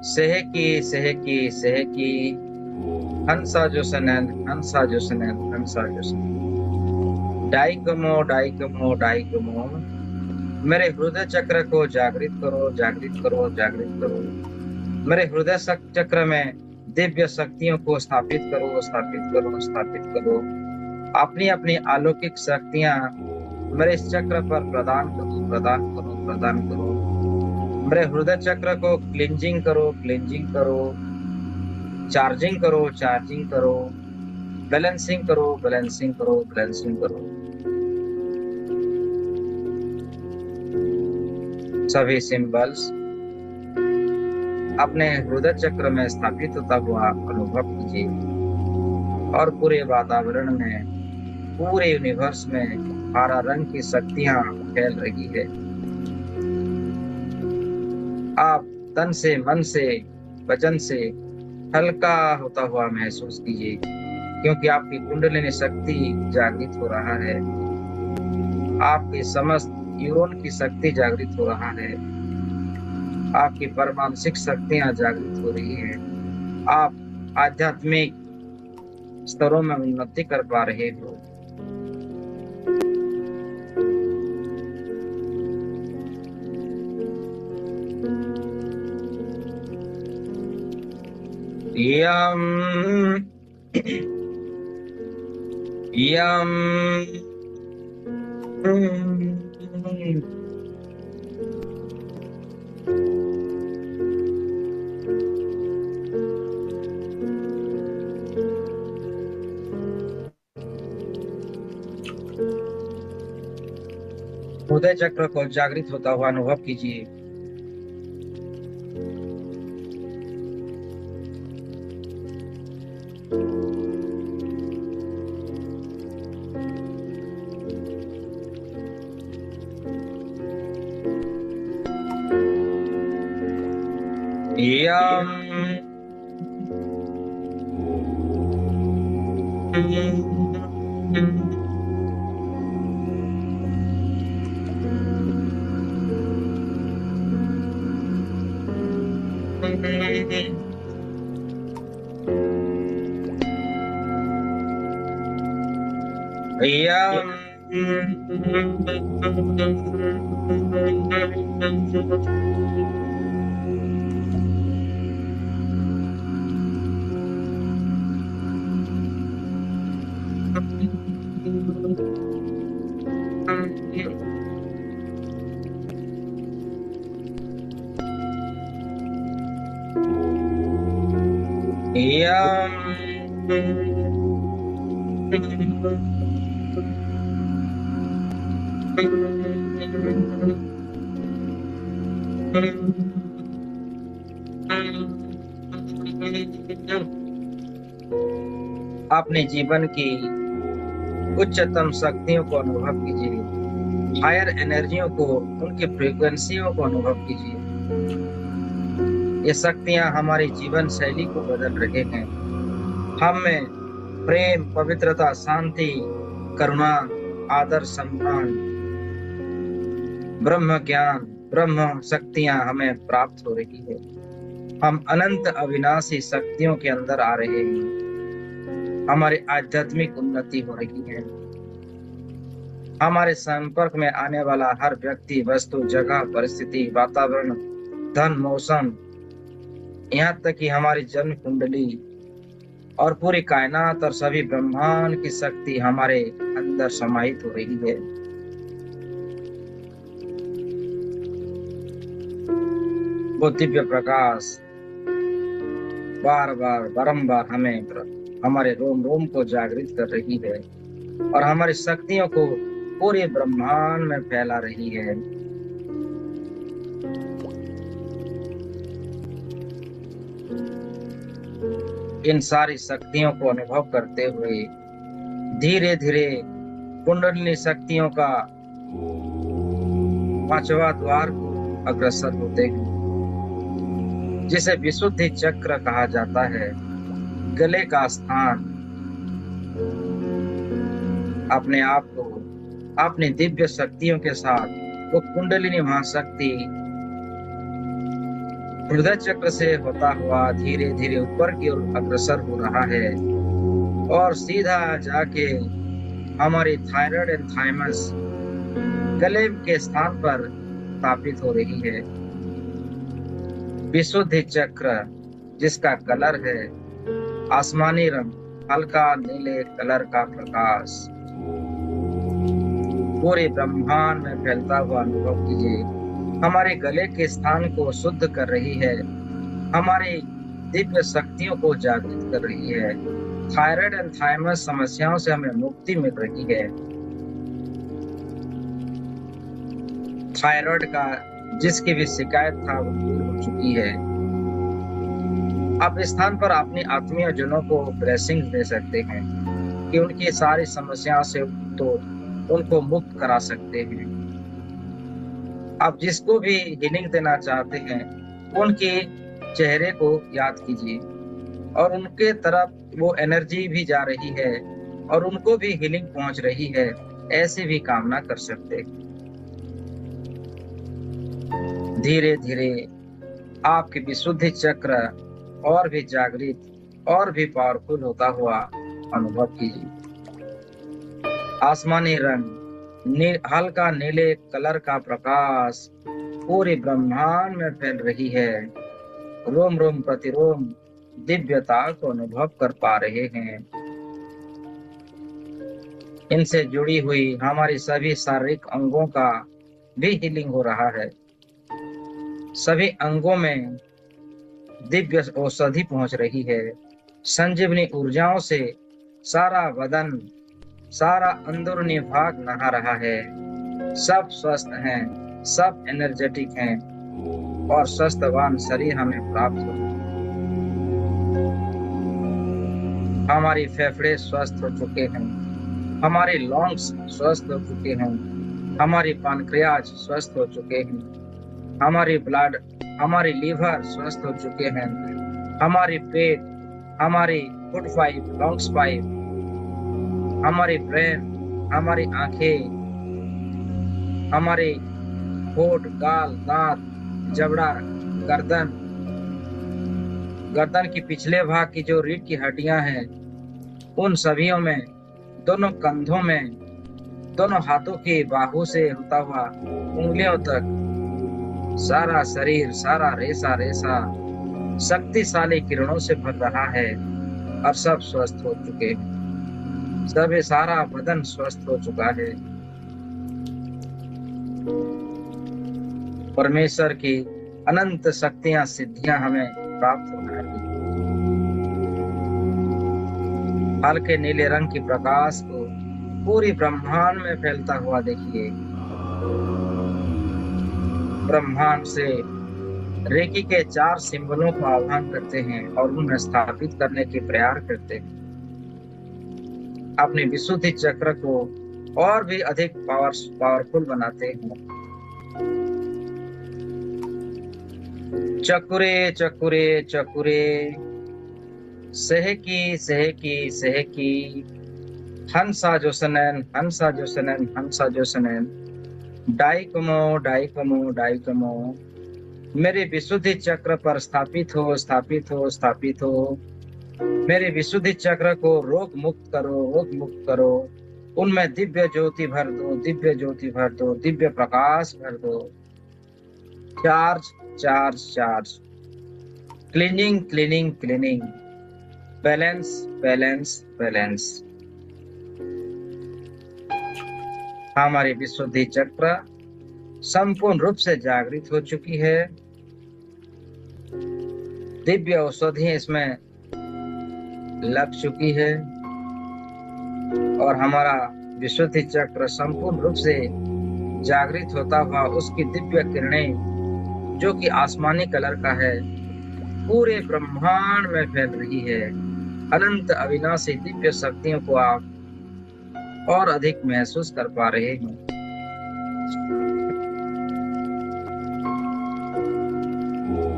सहकी सहकी सहकी, हंसा जोसनन, हंसा जोसनन, हंसा जोसनन। डाइकमो डाइकमो डाइकमो, मेरे हृदय चक्र को जागृत करो, जागृत करो, जागृत करो। मेरे हृदय चक्र में दिव्य शक्तियों को स्थापित करो, स्थापित करो, स्थापित करो। अपनी अपनी अलौकिक शक्तियां मेरे इस चक्र पर प्रदान करो, प्रदान करो, प्रदान करो। मेरे हृदय चक्र को क्लींजिंग करो, क्लींजिंग करो, चार्जिंग करो, चार्जिंग करो। बैलेंसिंग करो, बैलेंसिंग करो, बैलेंसिंग करो। सभी सिंबल्स अपने हृदय चक्र में स्थापित होता हुआ अनुभव कीजिए और पूरे वातावरण में, पूरे यूनिवर्स में हरा रंग की शक्तियां फैल रही है। आप तन से, मन से, वचन से हल्का होता हुआ महसूस कीजिए, क्योंकि आपकी कुंडलिनी शक्ति जागृत हो रहा है। आपकी समस्त न्यूरॉन की शक्ति जागृत हो रहा है। आपकी परमाणुक शक्तियां जागृत हो रही है। आप आध्यात्मिक स्तरों में उन्नति कर पा रहे हो। यम यम हृदय चक्र को जागृत होता हुआ अनुभव कीजिए। यम यम अपने जीवन की उच्चतम शक्तियों को अनुभव कीजिए। हायर एनर्जियों को, उनकी फ्रीक्वेंसियों को अनुभव कीजिए। ये शक्तियां हमारी जीवन शैली को बदल रहे हैं। हम में प्रेम, पवित्रता, शांति, करुणा, आदर, सम्मान, ब्रह्म ज्ञान, ब्रह्म शक्तियां हमें प्राप्त हो रही है। हम अनंत अविनाशी शक्तियों के अंदर आ रहे हैं। हमारी आध्यात्मिक उन्नति हो रही है। हमारे संपर्क में आने वाला हर व्यक्ति, वस्तु, जगह, परिस्थिति, वातावरण, धन, मौसम, यहाँ तक कि हमारी जन्म कुंडली और पूरी कायनात और सभी ब्रह्मांड की शक्ति हमारे अंदर समाहित हो रही है। वो दिव्य प्रकाश बार बार बारंबार हमें, हमारे रोम रोम को जागृत कर रही है और हमारी शक्तियों को पूरे ब्रह्मांड में फैला रही है। इन सारी शक्तियों को अनुभव करते हुए धीरे धीरे कुंडलिनी शक्तियों का 5वां द्वार को अग्रसर होते हैं, जिसे विशुद्धि चक्र कहा जाता है। गले का स्थान अपने आप को अपनी दिव्य शक्तियों के साथ, वो कुंडलिनी महाशक्ति हृदय चक्र से होता हुआ धीरे धीरे ऊपर की ओर अग्रसर हो रहा है और सीधा जाके हमारी थायराइड एंड थाइमस गले के स्थान पर स्थापित हो रही है। विशुद्धि चक्र, जिसका कलर है आसमानी रंग, हल्का नीले कलर का प्रकाश, पूरे ब्रह्मांड में फैलता हुआ अनुभव कीजिए। हमारे गले के स्थान को शुद्ध कर रही है। हमारे दिव्य शक्तियों को जागृत कर रही है। थायराइड एंड थाइमस समस्याओं से हमें मुक्ति मिल रही है। थायराइड का जिसकी भी शिकायत था वो दूर हो चुकी है। आप इस स्थान पर अपने आत्मीय जनों को ब्लेसिंग दे सकते हैं कि उनकी सारी समस्याओं से तो उनको मुक्त करा सकते हैं। आप जिसको भी हीलिंग देना चाहते हैं उनके चेहरे को याद कीजिए और उनके तरफ वो एनर्जी भी जा रही है और उनको भी हीलिंग पहुंच रही है, ऐसे भी कामना कर सकते हैं। धीरे धीरे आपके विशुद्धि चक्र और भी जागृत और भी पावरफुल होता हुआ अनुभव कीजिए। आसमानी रंग, हल्का नीले कलर का प्रकाश पूरे ब्रह्मांड में फैल रही है। रोम रोम प्रतिरोम दिव्यता को अनुभव कर पा रहे हैं। इनसे जुड़ी हुई हमारी सभी शारीरिक अंगों का भी हीलिंग हो रहा है। सभी अंगों में दिव्य औषधि पहुंच रही है। संजीवनी ऊर्जाओं से सारा बदन, सारा अंदरूनी भाग नहा रहा है। सब स्वस्थ हैं, सब एनर्जेटिक हैं और स्वस्थवान शरीर हमें प्राप्त हो। हमारी फेफड़े स्वस्थ हो चुके हैं, हमारे लंग्स स्वस्थ हो चुके हैं, हमारी पैनक्रियाज स्वस्थ हो चुके हैं, हमारी ब्लड, हमारी लीवर स्वस्थ हो चुके हैं, हमारी पेट, हमारी फूड पाइप, लंग्स पाइप, हमारी ब्रेन, हमारी आंखें, हमारे होठ, गाल, दांत, जबड़ा, गर्दन, गर्दन की पिछले भाग की जो रीढ़ की हड्डियां हैं, उन सभीयों में, दोनों कंधों में, दोनों हाथों की बाहू से होता हुआ उंगलियों तक सारा शरीर, सारा रेसा रेसा शक्तिशाली किरणों से भर रहा है और सब स्वस्थ हो चुके हैं। सब सारा बदन स्वस्थ हो चुका है। परमेश्वर की अनंत शक्तियां, सिद्धियां हमें प्राप्त हो रही हैं। हल्के नीले रंग की प्रकाश को पूरी ब्रह्मांड में फैलता हुआ देखिए। ब्रह्मांड से रेकी के 4 सिंबलों को आह्वान करते हैं और उन्हें स्थापित करने के प्रयास करते हैं। अपने विशुद्धि चक्र को और भी अधिक पावरफुल बनाते हैं। चकुरे चकुरे चकुरे, सहकी सहकी सहकी, हंसा जोसनन, हंसा जोसनन, हंसा जोसनन, डाइकमो डाइकमो डाइकमो, मेरे विशुद्धि चक्र पर स्थापित हो, स्थापित हो, स्थापित हो। मेरे विशुद्धि चक्र को रोग मुक्त करो, रोग मुक्त करो। उनमें दिव्य ज्योति भर दो, दिव्य ज्योति भर दो, दिव्य प्रकाश भर दो। Charge charge charge, cleaning cleaning cleaning, balance balance balance. हमारी विशुद्धि चक्र संपूर्ण रूप से जागृत हो चुकी है। दिव्य औषधि इसमें लग चुकी है और हमारा विशुद्धि चक्र संपूर्ण रूप से जागृत होता हुआ उसकी दिव्य किरणें, जो कि आसमानी कलर का है, पूरे ब्रह्मांड में फैल रही है। अनंत अविनाशी दिव्य शक्तियों को आप और अधिक महसूस कर पा रहे हैं।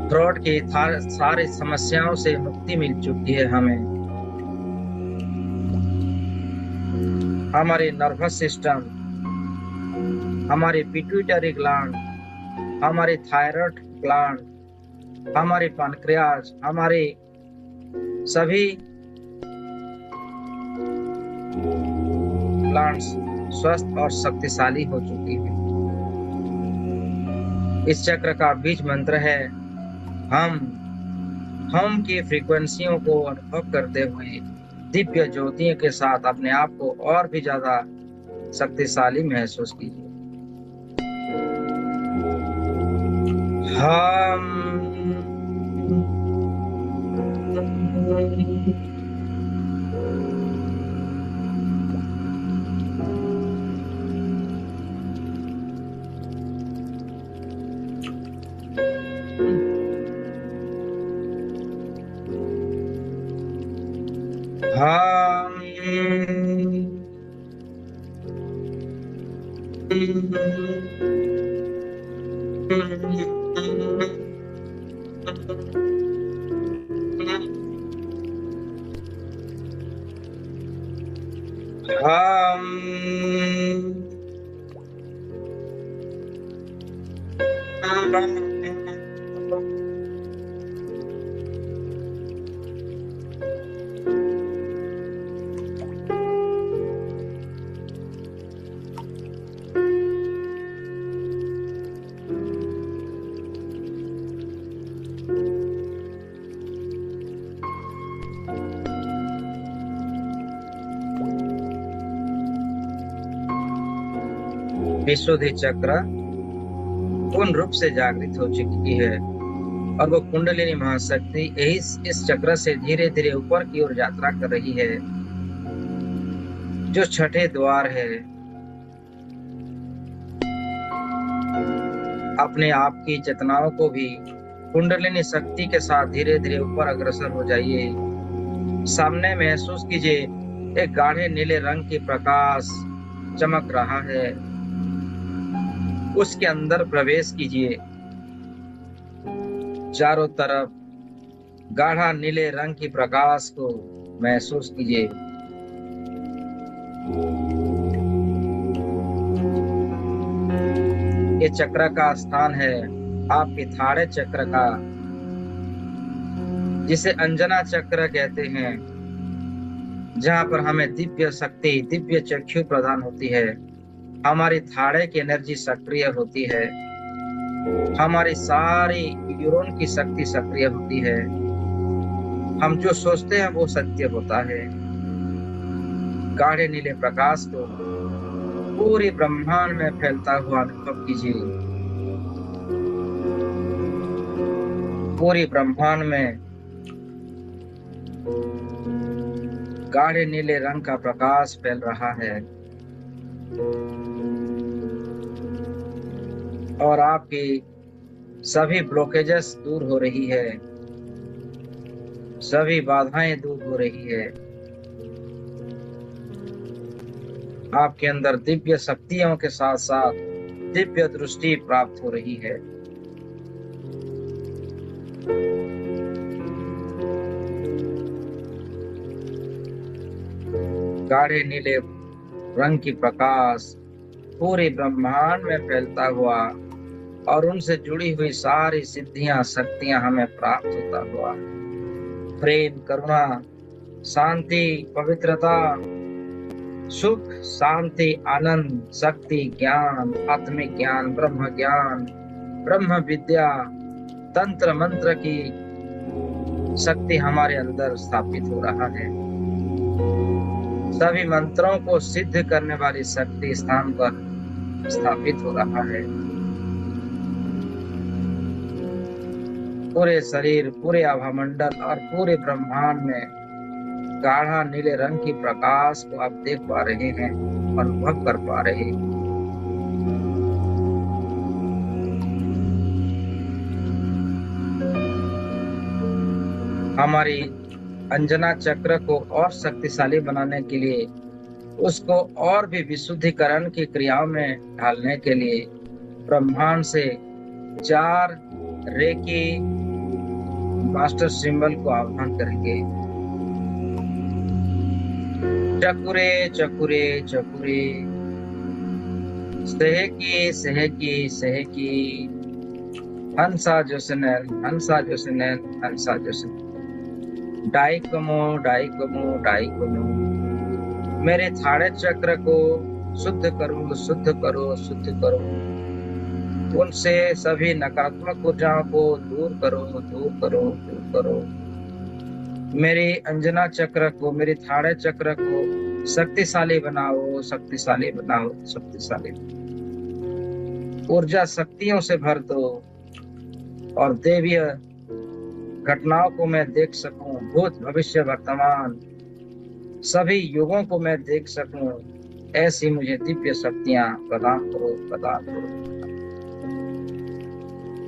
थ्रोट की सारी समस्याओं से मुक्ति मिल चुकी है हमें। हमारी नर्वस सिस्टम, हमारी पिट्यूटरी ग्लैंड, हमारी थायराइड ग्लैंड, हमारी पैनक्रियाज, हमारे सभी ग्लैंड्स स्वस्थ और शक्तिशाली हो चुकी है। इस चक्र का बीज मंत्र है हम की फ्रीक्वेंसियों को अनुभव करते हुए दिव्य ज्योतियों के साथ अपने आप को और भी ज्यादा शक्तिशाली महसूस कीजिए। हम विशुद्धि चक्र पूर्ण रूप से जागृत हो चुकी है और वो कुंडलिनी महाशक्ति यही इस चक्र से धीरे धीरे ऊपर की ओर यात्रा कर रही है। जो छठे द्वार है, अपने आप की चेतनाओं को भी कुंडलिनी शक्ति के साथ धीरे धीरे ऊपर अग्रसर हो जाइए। सामने महसूस कीजिए एक गाढ़े नीले रंग की प्रकाश चमक रहा है, उसके अंदर प्रवेश कीजिए। चारों तरफ गाढ़ा नीले रंग की प्रकाश को महसूस कीजिए। ये चक्र का स्थान है आपके थाड़े चक्र का, जिसे अंजना चक्र कहते हैं, जहां पर हमें दिव्य शक्ति, दिव्य चक्षु प्रदान होती है। हमारी थाड़े की एनर्जी सक्रिय होती है, हमारी सारी यूरोन की शक्ति सक्रिय होती है। हम जो सोचते हैं वो सत्य होता है। गाढ़े नीले प्रकाश को पूरे ब्रह्मांड में फैलता हुआ अनुभव कीजिए। पूरे ब्रह्मांड में गाढ़े नीले रंग का प्रकाश फैल रहा है और आपकी सभी ब्लॉकेजेस दूर हो रही है, सभी बाधाएं दूर हो रही है। आपके अंदर दिव्य शक्तियों के साथ साथ दिव्य दृष्टि प्राप्त हो रही है। गाढ़े नीले रंग की प्रकाश पूरे ब्रह्मांड में फैलता हुआ और उनसे जुड़ी हुई सारी सिद्धियां, शक्तियां हमें प्राप्त होता हुआ। प्रेम, करुणा, शांति, पवित्रता, सुख, शांति, आनंद, शक्ति, ज्ञान, आत्मिक ज्ञान, ब्रह्म विद्या, तंत्र मंत्र की शक्ति हमारे अंदर स्थापित हो रहा है। सभी मंत्रों को सिद्ध करने वाली शक्ति स्थान पर स्थापित हो रहा है। पूरे शरीर, पूरे आभामंडल और पूरे ब्रह्मांड में गाढ़ा नीले रंग की प्रकाश को आप देख पा रहे हैं, अनुभव कर पा रहे हैं। हमारी अंजना चक्र को और शक्तिशाली बनाने के लिए, उसको और भी विशुद्धिकरण की क्रियाओं में ढालने के लिए ब्रह्मांड से 4 रेकी मास्टर सिंबल को आह्वान करेंगे। चकुरे चकुरे चकुरे, सहकी सहकी सहकी, हंसा जोसनैन हंसा जोसनैन हंसा जोसनैन, डाइकमो डाइकमो डाइकमो। मेरे थाड़े चक्र को शुद्ध करो, शुद्ध करो, शुद्ध करो। उनसे सभी नकारात्मक ऊर्जाओं को दूर करो, दूर करो, दूर करो। मेरी अंजना चक्र को, मेरे थाड़े चक्र को शक्तिशाली बनाओ, शक्तिशाली बनाओ, शक्तिशाली। ऊर्जा शक्तियों से भर दो और देवीय घटनाओं को मैं देख सकूं, भूत भविष्य वर्तमान सभी युगों को मैं देख सकूं, ऐसी मुझे दिव्य शक्तियां प्रदान करो, प्रदान करो।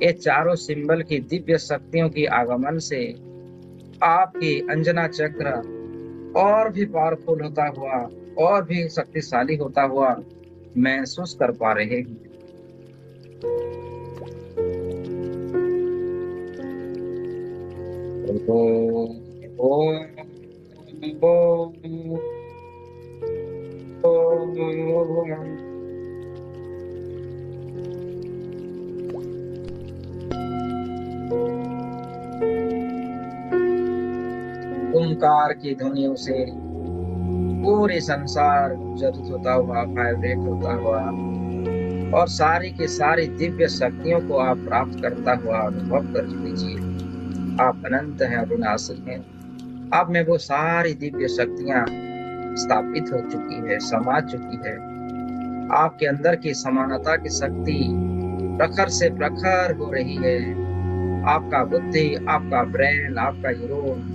ये चारों सिंबल की दिव्य शक्तियों की आगमन से आपकी अंजना चक्र और भी पावरफुल होता हुआ, और भी शक्तिशाली होता हुआ महसूस कर पा रहे हैं। ओम ओम ओम ओम। ओमकार की ध्वनियों से पूरे संसार जनित होता हुआ, वाइब्रेट होता हुआ, और सारी की सारी दिव्य शक्तियों को आप प्राप्त करता हुआ अनुभव कर लीजिए। आप अनंत हैं, अविनाशी हैं। आप में वो सारी दिव्य शक्तियां स्थापित हो चुकी है, समा चुकी है। आपके अंदर की समानता की शक्ति प्रखर से प्रखर हो रही है। आपका बुद्धि, आपका ब्रेन, आपका न्यूरॉन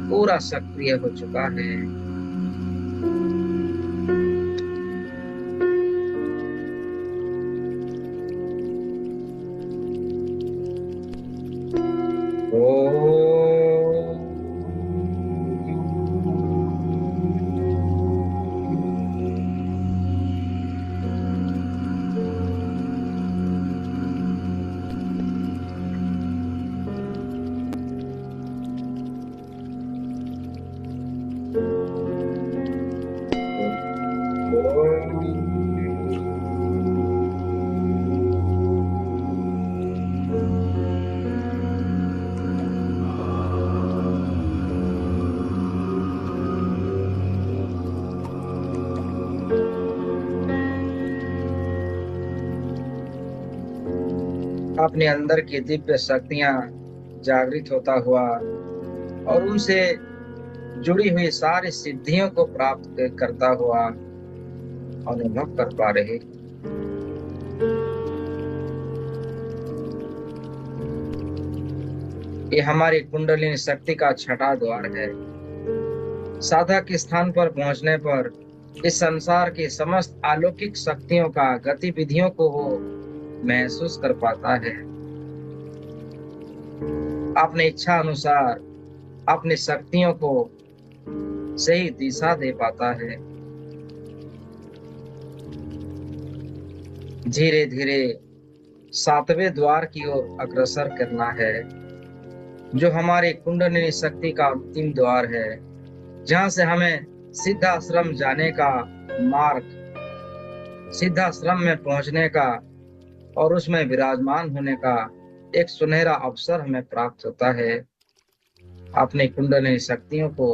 पूरा सक्रिय हो चुका है। अपने अंदर की दिव्य शक्तियां जागृत होता हुआ और उनसे जुड़ी हुई सारी सिद्धियों को प्राप्त करता हुआ अनुभव कर पा रहे। ये हमारी कुंडलिनी शक्ति का छठा द्वार है। साधक के स्थान पर पहुंचने पर इस संसार की समस्त अलौकिक शक्तियों का गतिविधियों को वो महसूस कर पाता है। अपनी इच्छा अनुसार अपनी शक्तियों को सही दिशा दे पाता है। धीरे धीरे सातवें द्वार की ओर अग्रसर करना है, जो हमारी कुंडलिनी शक्ति का अंतिम द्वार है, जहां से हमें सिद्धाश्रम जाने का मार्ग, सिद्धाश्रम में पहुंचने का और उसमें विराजमान होने का एक सुनहरा अवसर हमें प्राप्त होता है। अपनी कुंडलिनी शक्तियों को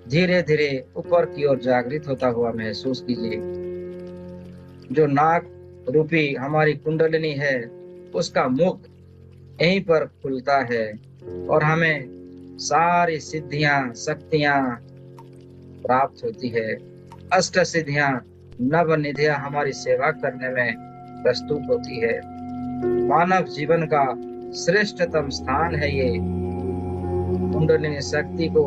धीरे धीरे ऊपर की ओर जागृत होता हुआ महसूस कीजिए। जो नाग रूपी हमारी कुंडलिनी है, उसका मुख यहीं पर खुलता है और हमें सारी सिद्धियां, शक्तियां प्राप्त होती है। अष्ट सिद्धियां, नव निधियां हमारी सेवा करने में प्रस्तुत होती है। मानव जीवन का श्रेष्ठतम स्थान है ये। कुंडलिनी शक्ति को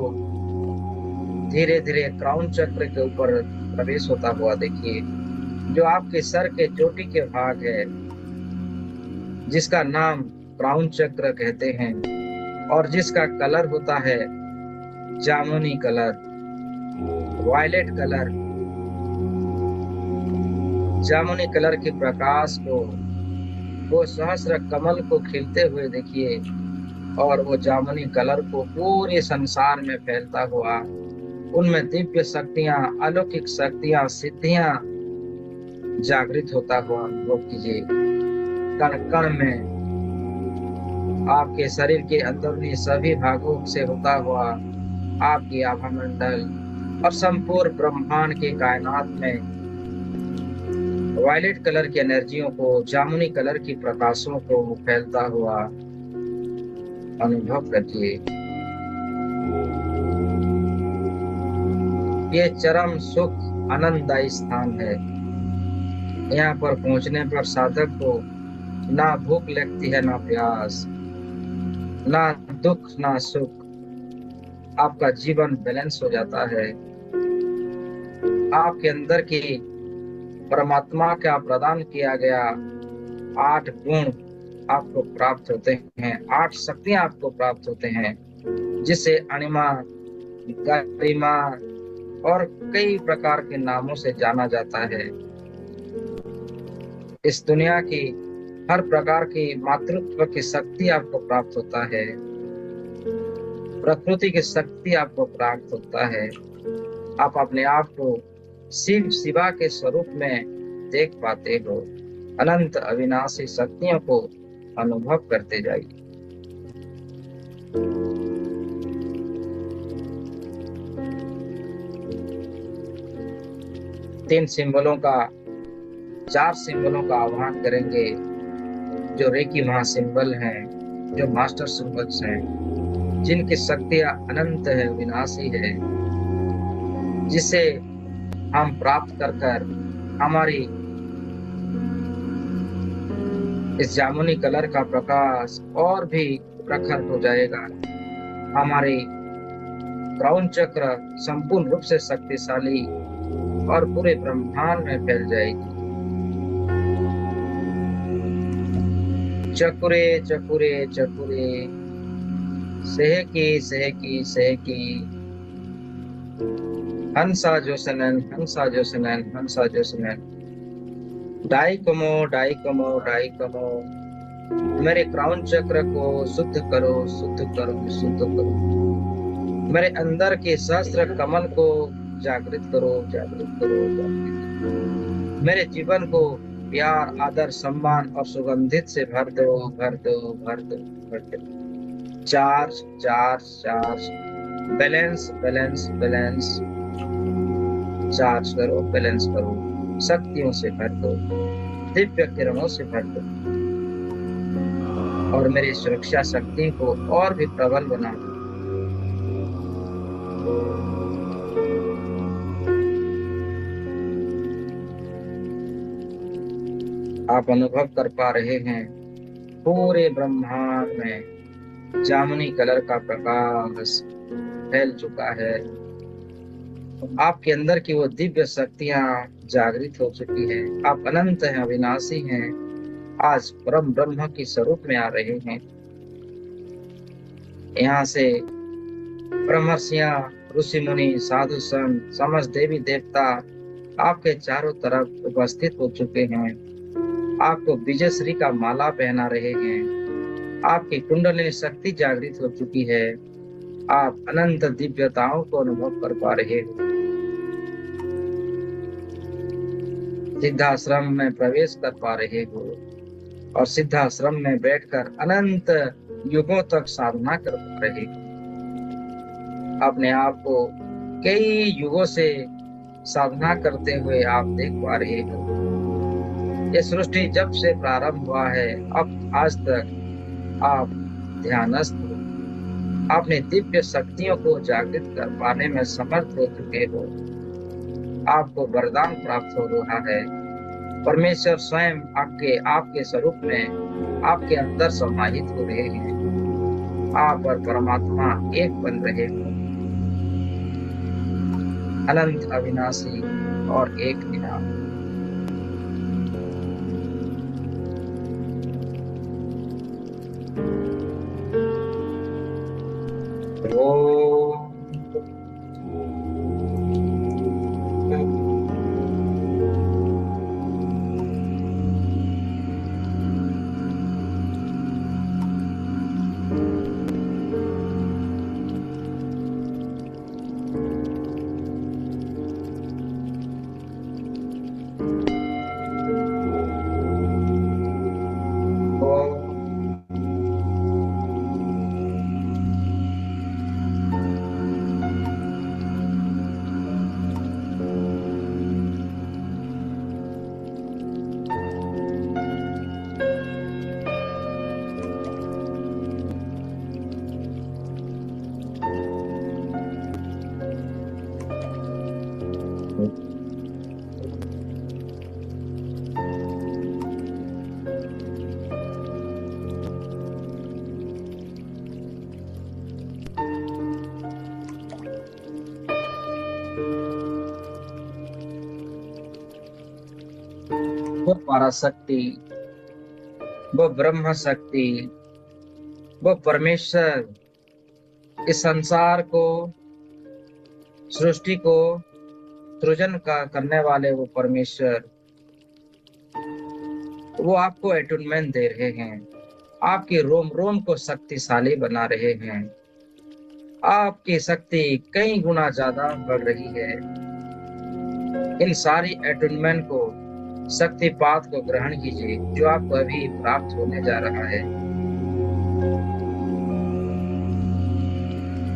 धीरे धीरे क्राउन चक्र के ऊपर प्रवेश होता हुआ देखिए, जो आपके सर के चोटी के भाग है, जिसका नाम क्राउन चक्र कहते हैं और जिसका कलर होता है जामुनी कलर, वायलेट कलर। जामुनी कलर के प्रकाश को, वो सहस्र कमल को खिलते हुए देखिए और वो जामुनी कलर को पूरे संसार में फैलता हुआ, उनमें दिव्य शक्तियां, अलौकिक शक्तियां, सिद्धियां जागृत होता हुआ अनुभव कीजिए। कण कण में, आपके शरीर के अंदरूनी सभी भागों से होता हुआ आपकी आभा मंडल और संपूर्ण ब्रह्मांड के कायनात में वायलेट कलर की एनर्जियों को, जामुनी कलर की प्रकाशों को फैलता हुआ अनुभव करिए। ये चरम सुख आनंददायी स्थान है। यहाँ पर पहुंचने पर साधक को ना भूख लगती है, ना प्यास, ना दुख ना सुख, आपका जीवन बैलेंस हो जाता है। आपके अंदर की परमात्मा का प्रदान किया गया 8 गुण आपको प्राप्त होते हैं, 8 शक्तियां आपको प्राप्त होते हैं, जिसे अणिमा, गरिमा और कई प्रकार के नामों से जाना जाता है। इस दुनिया की हर प्रकार की मातृत्व की शक्ति आपको प्राप्त होता है, प्रकृति की शक्ति आपको प्राप्त होता है। आप अपने आप को शिव शिवा के स्वरूप में देख पाते हो। अनंत अविनाशी शक्तियों को अनुभव करते जाइए। तीन सिंबलों का 4 सिंबलों का आह्वान करेंगे, जो रेकी महा सिंबल हैं, जो मास्टर सिंबल्स हैं, जिनकी शक्तियां अनंत है, विनाशी है, जिसे हम प्राप्त कर कर हमारी इस जामुनी कलर का प्रकाश और भी प्रखर हो जाएगा। हमारी क्राउन चक्र संपूर्ण रूप से शक्तिशाली और पूरे ब्रह्मांड में फैल जाएगी। चकुरे चकुरे चकुरे, सेहकी सेहकी सेहकी, हंसा जोसनन हंसा जोसनन हंसा जोसनन, डाइकमो डाइकमो डाइकमो, मेरे क्राउन चक्र को शुद्ध करो शुद्ध करो शुद्ध करो, मेरे अंदर के सहस्त्र कमल को जागृत करो जागृत करो जागृत करो, मेरे जीवन को प्यार आदर सम्मान और सुगंधित से भर दो भर दो भर दो भर दो। Charge charge charge, balance balance balance, charge करो बैलेंस करो, शक्तियों से भर दो, दिव्य किरणों से भर दो, और मेरी सुरक्षा शक्ति को और भी प्रबल बना दो। आप अनुभव कर पा रहे हैं पूरे ब्रह्मांड में जामुनी कलर का प्रकाश फैल चुका है। आपके अंदर की वो दिव्य शक्तियां जागृत हो चुकी है। आप अनंत हैं, अविनाशी हैं, आज परम ब्रह्म की स्वरूप में आ रहे हैं। यहाँ से ब्रह्मर्षियां, ऋषि मुनि, साधु संत, समस्त देवी देवता आपके चारों तरफ उपस्थित हो चुके हैं। आपको विजयश्री का माला पहना रहे हैं। आपकी कुंडलिनी शक्ति जागृत हो चुकी है। आप अनंत दिव्यताओं को अनुभव कर पा रहे हो। सिद्धाश्रम में प्रवेश कर पा रहे हो और सिद्धाश्रम में बैठकर अनंत युगों तक साधना कर पा रहे हो। अपने आप को कई युगों से साधना करते हुए आप देख पा रहे हो। ये सृष्टि जब से प्रारंभ हुआ है, अब आज तक आप ध्यानस्थ हो। आपने दिव्य शक्तियों को जागृत कर पाने में समर्थ हो चुके हो। आपको वरदान प्राप्त हो रहा है। परमेश्वर स्वयं आपके स्वरूप में आपके अंदर समाहित हो रहे हैं। आप और परमात्मा एक बन रहे हो, अनंत अविनाशी और एक निराला। वो पराशक्ति, वो ब्रह्म शक्ति, वो परमेश्वर, इस संसार को, सृष्टि को सृजन का करने वाले वो परमेश्वर, वो आपको एटूनमेंट दे रहे हैं, आपके रोम रोम को शक्तिशाली बना रहे हैं। आपकी शक्ति कई गुना ज्यादा बढ़ रही है। इन सारी एटूनमेंट को, शक्तिपात को ग्रहण कीजिए जो आपको अभी प्राप्त होने जा रहा है।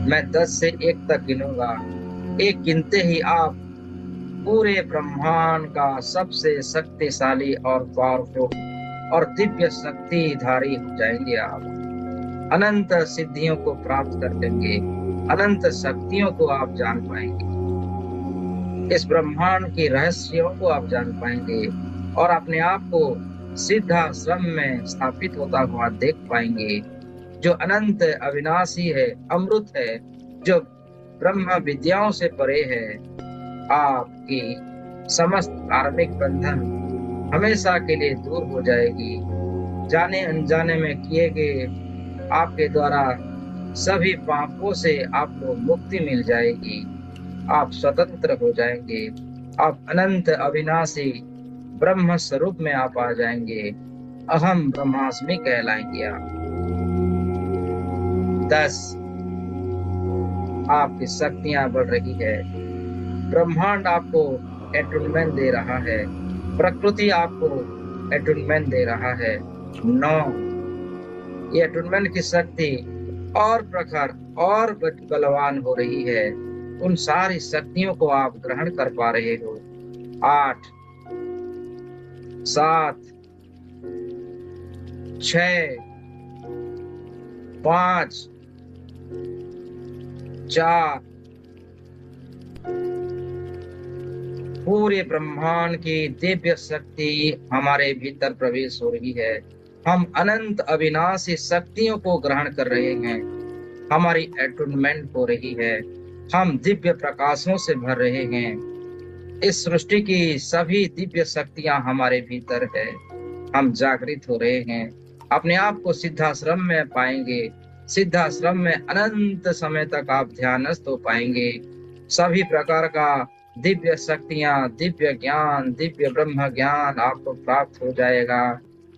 मैं 10 से 1 तक गिनूंगा। 1 गिनते ही आप पूरे ब्रह्मांड का सबसे शक्तिशाली और पावरफुल और दिव्य शक्तिधारी हो जाएंगे। आप अनंत सिद्धियों को प्राप्त कर लेंगे, अनंत शक्तियों को आप जान पाएंगे, इस ब्रह्मांड के रहस्यों को आप जान पाएंगे और अपने आप को सिद्धाश्रम में स्थापित होता हुआ देख पाएंगे, जो अनंत अविनाशी है, अमृत है, जो ब्रह्म विद्याओं से परे है। आपकी समस्त कार्मिक बंधन हमेशा के लिए दूर हो जाएगी। जाने अनजाने में किए गए आपके द्वारा सभी पापों से आपको मुक्ति मिल जाएगी। आप स्वतंत्र हो जाएंगे। आप अनंत अविनाशी ब्रह्म स्वरूप में आप आ जाएंगे। अहम ब्रह्मास्मि कहलाएंगे आप। 10, आपकी शक्तियां बढ़ रही है। ब्रह्मांड आपको एटूनमेंट दे रहा है, प्रकृति आपको एटूनमेंट दे रहा है। 9, ये एटूनमेंट की शक्ति और प्रखर और बलवान हो रही है। उन सारी शक्तियों को आप ग्रहण कर पा रहे हो। 8, 7, 6, 5, 4, पूरे ब्रह्मांड की दिव्य शक्ति हमारे भीतर प्रवेश हो रही है। हम अनंत अविनाशी शक्तियों को ग्रहण कर रहे हैं। हमारी एटूनमेंट हो रही है। हम दिव्य प्रकाशों से भर रहे हैं। इस सृष्टि की सभी दिव्य शक्तियां हमारे भीतर है। हम जागृत हो रहे हैं। अपने आप को सिद्धाश्रम में पाएंगे। सिद्धाश्रम में अनंत समय तक आप ध्यानस्थ हो पाएंगे। सभी प्रकार का दिव्य शक्तियां, दिव्य ज्ञान, दिव्य ब्रह्म ज्ञान आपको प्राप्त हो जाएगा।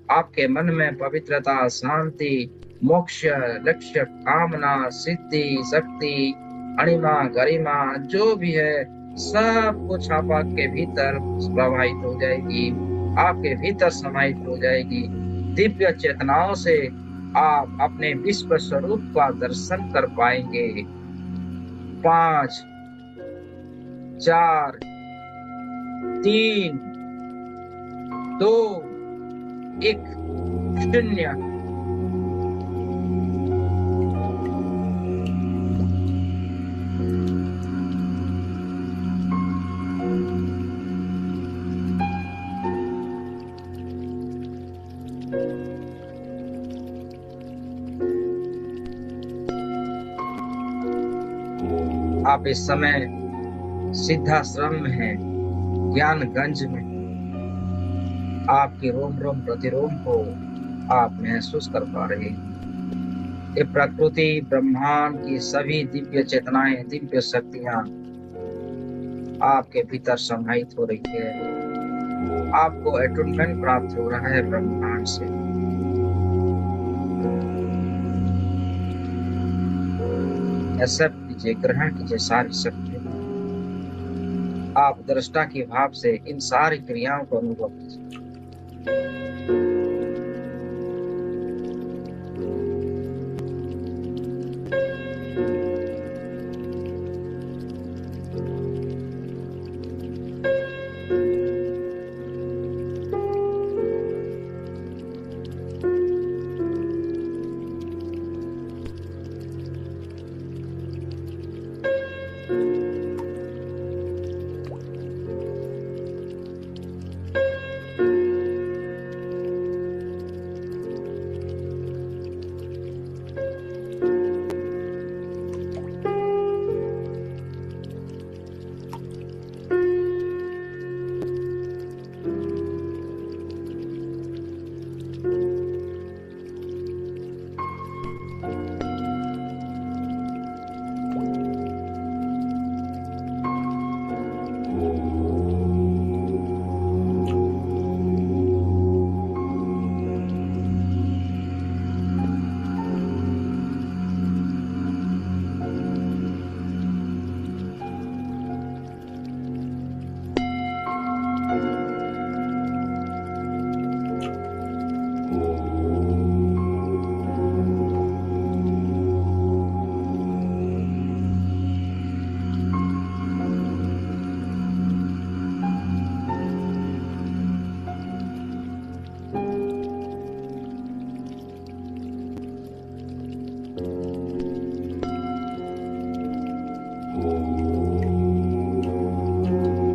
आपके मन में पवित्रता, शांति, मोक्ष, लक्ष्य, कामना, सिद्धि, शक्ति, अणिमा, गरिमा जो भी है सब कुछ आपके भीतर प्रवाहित हो जाएगी, आपके भीतर समाहित हो जाएगी। दिव्य चेतनाओं से आप अपने विश्व स्वरूप का दर्शन कर पाएंगे। 5, 4, 3, 2, 1, 0। आप इस समय सिद्धाश्रम में हैं, ज्ञानगंज में। आपके रोम रोम प्रतिरोम को आप महसूस कर पा रहे हैं। ये प्रकृति, ब्रह्मांड की सभी दिव्य चेतनाएं, दिव्य शक्तियां आपके भीतर समाहित हो रही है। आपको एटूनमेंट प्राप्त हो रहा है ब्रह्मांड से। एक्सेप्ट कीजिए, ग्रहण कीजिए सारी शक्ति। आप दृष्टा के भाव से इन सारी क्रियाओं को अनुभव कीजिए।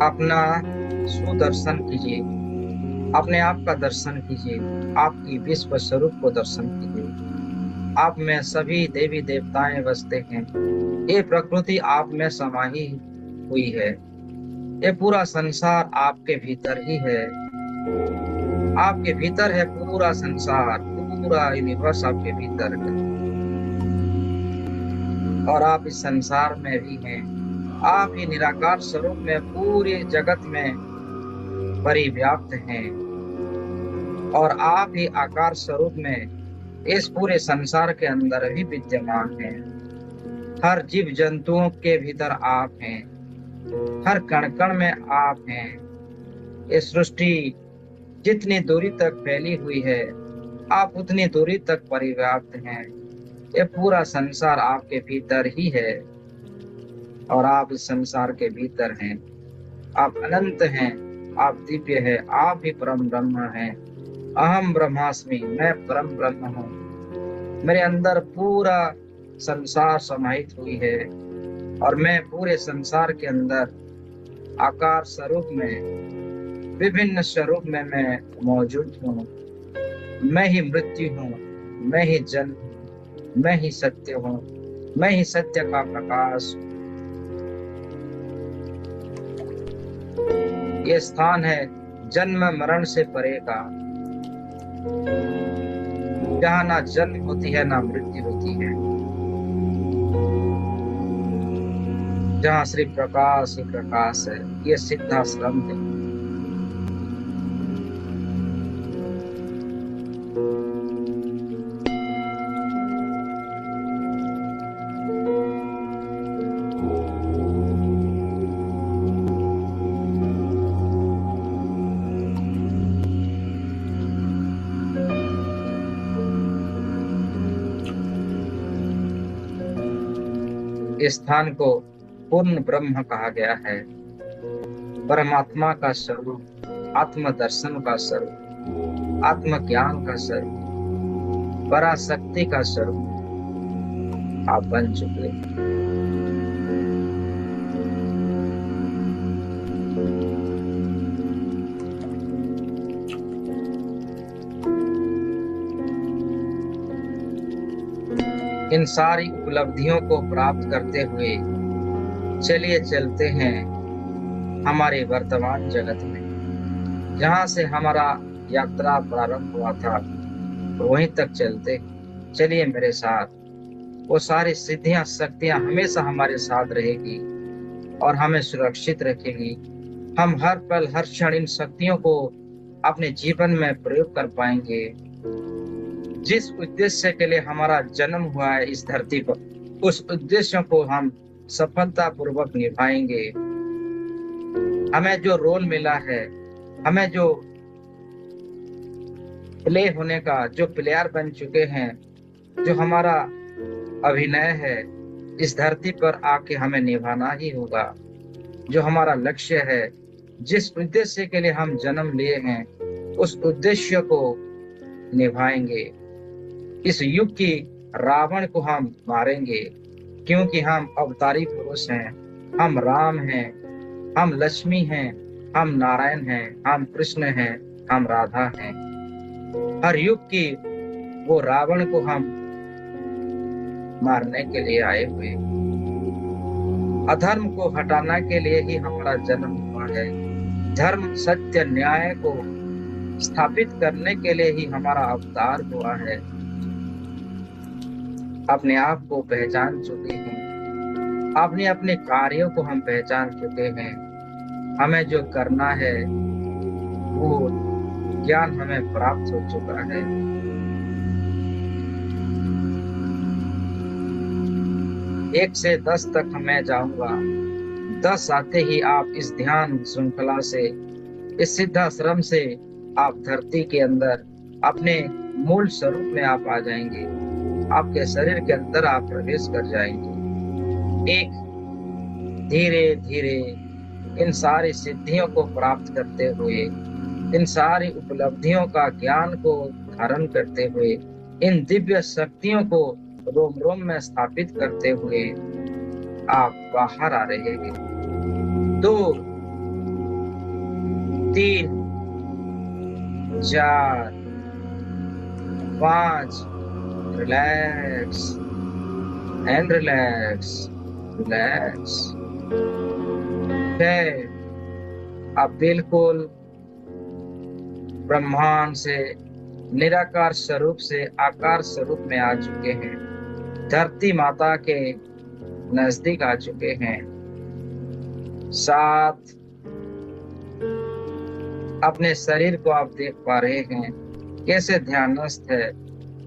अपना सुदर्शन कीजिए, अपने आप का दर्शन कीजिए, आपकी विश्व स्वरूप को दर्शन कीजिए। आप में सभी देवी देवताएं बसते हैं। ये प्रकृति आप में समाई हुई है। ये पूरा संसार आपके भीतर ही है। आपके भीतर है पूरा संसार, पूरा यूनिवर्स आपके भीतर है। और आप इस संसार में भी हैं। आप ही निराकार स्वरूप में पूरे जगत में परिव्याप्त हैं। और आप ही आकार स्वरूप में इस पूरे संसार के अंदर भी विद्यमान हैं। हर जीव जंतुओं के भीतर आप हैं। हर कण कण में आप हैं। ये सृष्टि जितनी दूरी तक फैली हुई है, आप उतनी दूरी तक परिव्याप्त हैं। ये पूरा संसार आपके भीतर ही है और आप इस संसार के भीतर हैं। आप अनंत हैं, आप दिव्य हैं, आप ही परम ब्रह्म हैं। अहम ब्रह्मास्मि, मैं परम ब्रह्म हूँ। मेरे अंदर पूरा संसार समाहित हुई है और मैं पूरे संसार के अंदर आकार स्वरूप में, विभिन्न स्वरूप में मैं मौजूद हूँ। मैं ही मृत्यु हूँ, मैं ही जन्म, मैं ही सत्य हूँ, मैं ही सत्य का प्रकाश। ये स्थान है जन्म मरण से परे का, जहाँ ना जन्म होती है ना मृत्यु होती है, जहाँ सिर्फ प्रकाश ही प्रकाश है। ये सिद्धाश्रम है। इस स्थान को पूर्ण ब्रह्म कहा गया है। परमात्मा का स्वरूप, आत्म दर्शन का स्वरूप, आत्मज्ञान का स्वरूप, पराशक्ति का स्वरूप आप बन चुके। इन सारी उपलब्धियों को प्राप्त करते हुए चलिए चलते हैं हमारे वर्तमान जगत में, जहाँ से हमारा यात्रा प्रारंभ हुआ था वहीं तक चलते। चलिए मेरे साथ। वो सारी सिद्धियां शक्तियां हमेशा हमारे साथ रहेगी और हमें सुरक्षित रखेगी। हम हर पल हर क्षण इन शक्तियों को अपने जीवन में प्रयोग कर पाएंगे। जिस उद्देश्य के लिए हमारा जन्म हुआ है इस धरती पर, उस उद्देश्य को हम सफलता पूर्वक निभाएंगे। हमें जो रोल मिला है, हमें जो प्ले होने का, जो प्लेयर बन चुके हैं, जो हमारा अभिनय है, इस धरती पर आके हमें निभाना ही होगा। जो हमारा लक्ष्य है, जिस उद्देश्य के लिए हम जन्म लिए हैं, उस उद्देश्य को निभाएंगे। इस युग की रावण को हम मारेंगे, क्योंकि हम अवतारी पुरुष हैं। हम राम हैं, हम लक्ष्मी हैं, हम नारायण हैं, हम कृष्ण हैं, हम राधा हैं। हर युग की वो रावण को हम मारने के लिए आए हुए। अधर्म को हटाने के लिए ही हमारा जन्म हुआ है। धर्म, सत्य, न्याय को स्थापित करने के लिए ही हमारा अवतार हुआ है। अपने आप को पहचान चुके हैं, अपने अपने कार्यों को हम पहचान चुके हैं। हमें जो करना है वो ज्ञान हमें प्राप्त हो चुका है। एक से 10 तक मैं जाऊंगा। 10 आते ही आप इस ध्यान श्रृंखला से, इस सिद्धाश्रम से आप धरती के अंदर अपने मूल स्वरूप में आप आ जाएंगे। आपके शरीर के अंदर आप प्रवेश कर जाएंगे। एक धीरे धीरे इन सारी सिद्धियों को प्राप्त करते हुए, इन सारी उपलब्धियों का ज्ञान को धारण करते हुए, इन दिव्य शक्तियों को रोम रोम में स्थापित करते हुए आप बाहर आ रहे हैं। तो 3, 4, 5, रिलैक्स एंड रिलैक्स, रिलैक्स। 6, आप बिल्कुल ब्रह्मांड से, निराकार स्वरूप से आकार स्वरूप में आ चुके हैं, धरती माता के नजदीक आ चुके हैं। 7, अपने शरीर को आप देख पा रहे हैं, कैसे ध्यानस्थ है,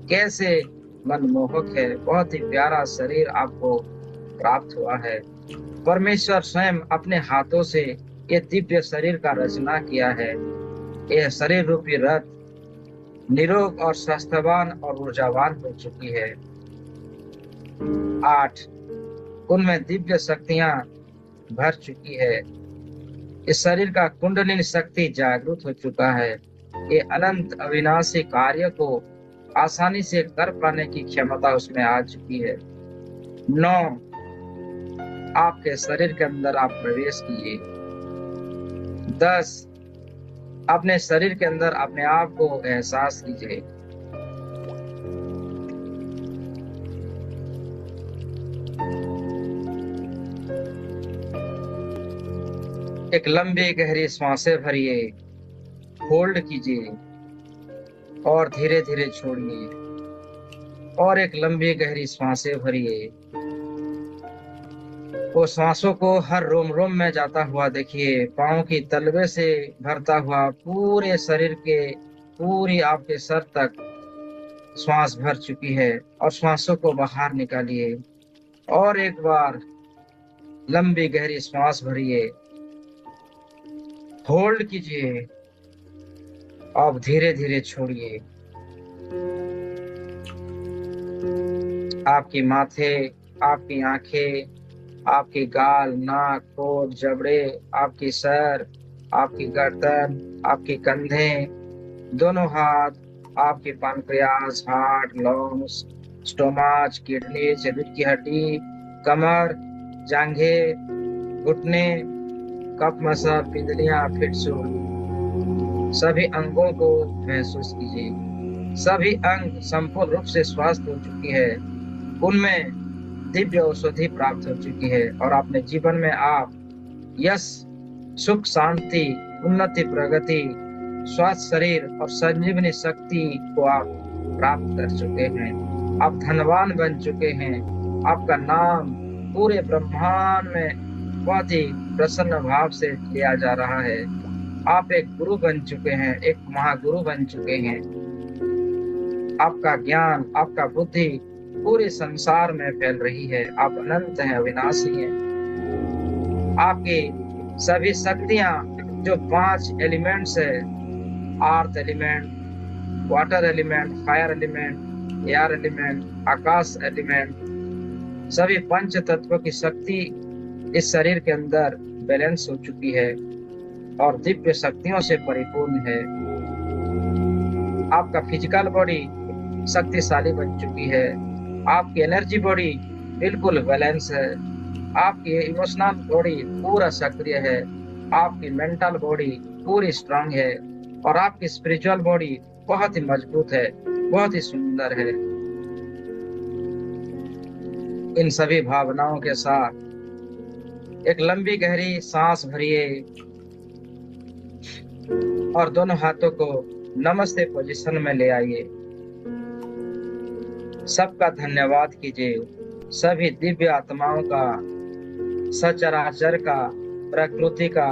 कैसे मनमोहक है, बहुत ही प्यारा शरीर आपको प्राप्त हुआ है। परमेश्वर स्वयं अपने हाथों से ये दिव्य शरीर का रचना किया है। यह शरीर रूपी रथ निरोग और स्वस्थवान और ऊर्जावान हो चुकी है। 8, उनमें दिव्य शक्तियां भर चुकी है। इस शरीर का कुंडलिनी शक्ति जागृत हो चुका है। ये अनंत अविनाशी कार्य को आसानी से कर पाने की क्षमता उसमें आ चुकी है। 9, आपके शरीर के अंदर आप प्रवेश किए। 10, अपने शरीर के अंदर अपने आप को एहसास कीजिए। 1 लंबी गहरी सांसें भरिए, होल्ड कीजिए और धीरे धीरे छोड़िए। और 1 लंबी गहरी सांसें भरिए। वो सांसों को हर रोम रोम में जाता हुआ देखिए, पांव की तलवे से भरता हुआ पूरे शरीर के, पूरी आपके सर तक श्वास भर चुकी है। और श्वासों को बाहर निकालिए और एक बार लंबी गहरी श्वास भरिए, होल्ड कीजिए, अब धीरे धीरे छोड़िए। आपकी माथे, आपकी आंखें, आपकी गाल, नाक, होठ, जबड़े, आपकी सर, आपकी गर्दन, आपके कंधे, दोनों हाथ, आपके pancreas, heart, lungs, stomach, kidney, शरीर की हड्डी, कमर, जांघें, घुटने, कफ मसल, पिंजलियां, फिटसूल, सभी अंगों को महसूस कीजिए। सभी अंग संपूर्ण रूप से स्वस्थ हो चुकी है, उनमें दिव्य औषधि प्राप्त हो चुकी है और अपने जीवन में आप यश, सुख, शांति, उन्नति, प्रगति, स्वास्थ्य शरीर और संजीवनी शक्ति को आप प्राप्त कर चुके हैं। आप धनवान बन चुके हैं। आपका नाम पूरे ब्रह्मांड में बहुत ही प्रसन्न भाव से लिया जा रहा है। आप एक गुरु बन चुके हैं, एक महागुरु बन चुके हैं। आपका ज्ञान, आपका बुद्धि पूरे संसार में फैल रही है। आप अनंत हैं, अविनाशी हैं। आपकी सभी शक्तियां, जो 5 एलिमेंट्स है, earth element, water element, fire element, air element, आकाश एलिमेंट, सभी पंच तत्वों की शक्ति इस शरीर के अंदर बैलेंस हो चुकी है और दिव्य शक्तियों से परिपूर्ण है। आपका फिजिकल बॉडी शक्तिशाली बन चुकी है। आपकी एनर्जी बॉडी बिल्कुल बैलेंस है। आपकी इमोशनल बॉडी पूरा सक्रिय है। आपकी मेंटल बॉडी पूरी स्ट्रांग है और आपकी स्पिरिचुअल बॉडी बहुत ही मजबूत है, बहुत ही सुंदर है। इन सभी भावनाओं के साथ एक लंबी गहरी सांस भरिए और दोनों हाथों को नमस्ते पोजीशन में ले आइए। सबका धन्यवाद कीजिए, सभी दिव्य आत्माओं का, सचराचर का, प्रकृति का,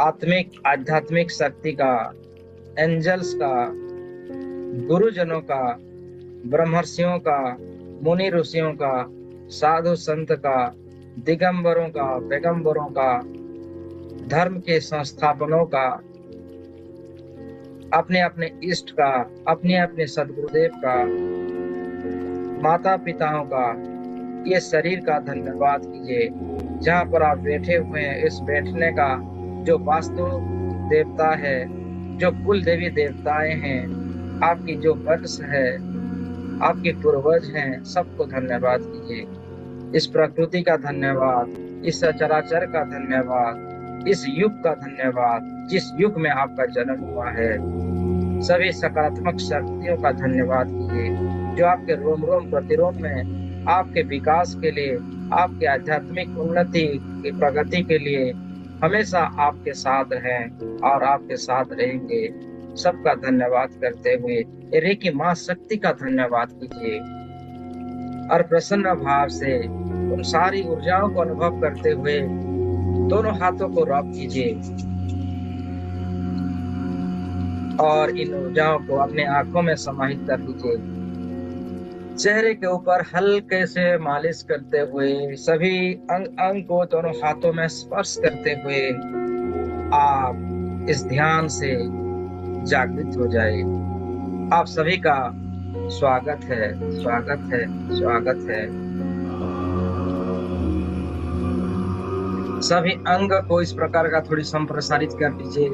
आत्मिक आध्यात्मिक शक्ति का, एंजल्स का, गुरुजनों का, ब्रह्मर्षियों का, मुनि ऋषियों का, साधु संत का, दिगंबरों का, पैगंबरों का, धर्म के संस्थापनों का, अपने अपने इष्ट का, अपने अपने सदगुरुदेव का, माता पिताओं का, ये शरीर का धन्यवाद कीजिए। जहाँ पर आप बैठे हुए हैं, इस बैठने का जो वास्तु देवता है, जो कुल देवी देवताएं हैं, आपकी जो वंश है, आपके पूर्वज हैं, सबको धन्यवाद कीजिए। इस प्रकृति का धन्यवाद, इस चराचर का धन्यवाद, इस युग का धन्यवाद जिस युग में आपका जन्म हुआ है। सभी सकारात्मक शक्तियों का धन्यवाद कीजिए जो आपके रोम रोम प्रतिरोम में आपके विकास के लिए, आपके आध्यात्मिक उन्नति की प्रगति के लिए हमेशा आपके साथ हैं और आपके साथ रहेंगे। सबका धन्यवाद करते हुए रेकी माँ शक्ति का धन्यवाद कीजिए और प्रसन्न भाव से उन सारी ऊर्जाओं को अनुभव करते हुए दोनों हाथों को रब कीजिए और इन ऊर्जाओं को अपने आंखों में समाहित कर लीजिए। चेहरे के ऊपर हल्के से मालिश करते हुए सभी अंग अंग को दोनों हाथों में स्पर्श करते हुए आप इस ध्यान से जागृत हो जाए। आप सभी का स्वागत है, स्वागत है, स्वागत है। सभी अंग को इस प्रकार का थोड़ी संप्रसारित कर लीजिए।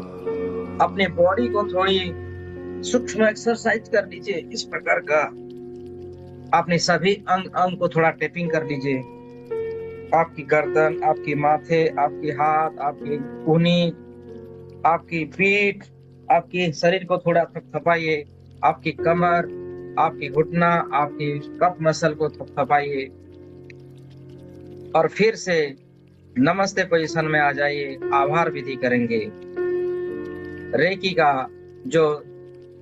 अपने बॉडी को थोड़ी सूक्ष्म एक्सरसाइज कर लीजिए। इस प्रकार का अपने सभी अंग अंग को थोड़ा टैपिंग कर लीजिए। आपकी गर्दन, आपकी माथे, आपकी हाथ, आपकी कूहनी, आपकी पीठ, आपके शरीर को थोड़ा थपथपाइए। आपकी कमर, आपकी घुटना, आपकी कफ मसल को थपथपाइए और फिर से नमस्ते पोजीशन में आ जाइए। आभार विधि करेंगे। रेकी का जो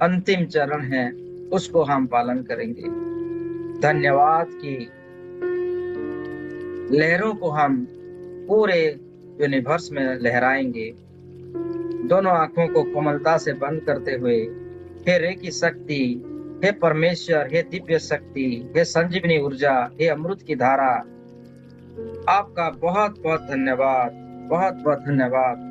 अंतिम चरण है उसको हम पालन करेंगे। धन्यवाद की लहरों को हम पूरे यूनिवर्स में लहराएंगे। दोनों आंखों को कोमलता से बंद करते हुए हे रेकी शक्ति, हे परमेश्वर, हे दिव्य शक्ति, हे संजीवनी ऊर्जा, हे अमृत की धारा, आपका बहुत बहुत धन्यवाद, बहुत बहुत धन्यवाद।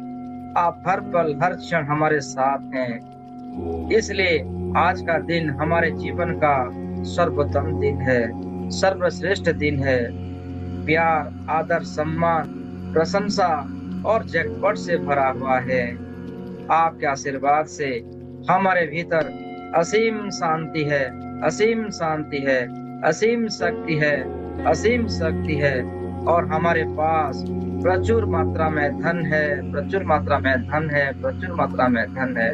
आप हर पल हर क्षण हमारे साथ हैं, इसलिए आज का दिन हमारे जीवन का सर्वोत्तम दिन है, सर्वश्रेष्ठ दिन है। प्यार, आदर, सम्मान, प्रशंसा और जैकपॉट से भरा हुआ है। आपके आशीर्वाद से हमारे भीतर असीम शांति है, असीम शांति है, असीम शक्ति है, असीम शक्ति है और हमारे पास प्रचुर मात्रा में धन है, प्रचुर मात्रा में धन है, प्रचुर मात्रा में धन है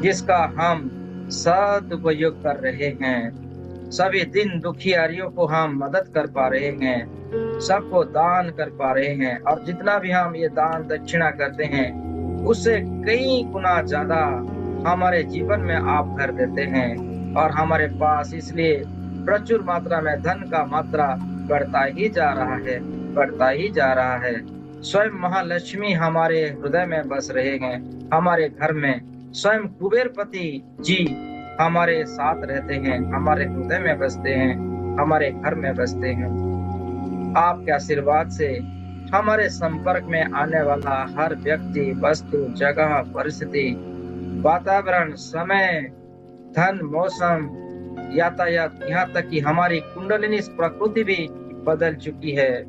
जिसका हम सदुपयोग कर रहे हैं। सभी दिन दुखियारियों को हम मदद कर पा रहे हैं, सबको दान कर पा रहे हैं और जितना भी हम ये दान दक्षिणा करते हैं उससे कई गुना ज्यादा हमारे जीवन में आप भर देते हैं और हमारे पास इसलिए प्रचुर मात्रा में धन का मात्रा बढ़ता ही जा रहा है, बढ़ता ही जा रहा है। स्वयं महालक्ष्मी हमारे हृदय में बस रहे हैं। हमारे घर में स्वयं कुबेरपति जी हमारे साथ रहते हैं, हमारे हृदय में बसते हैं, हमारे घर में बसते हैं। आपके आशीर्वाद से हमारे संपर्क में आने वाला हर व्यक्ति, वस्तु, जगह, परिस्थिति, वातावरण, समय, धन, मौसम, यातायात, यहाँ तक कि हमारी कुंडलिनी प्रकृति भी बदल चुकी है।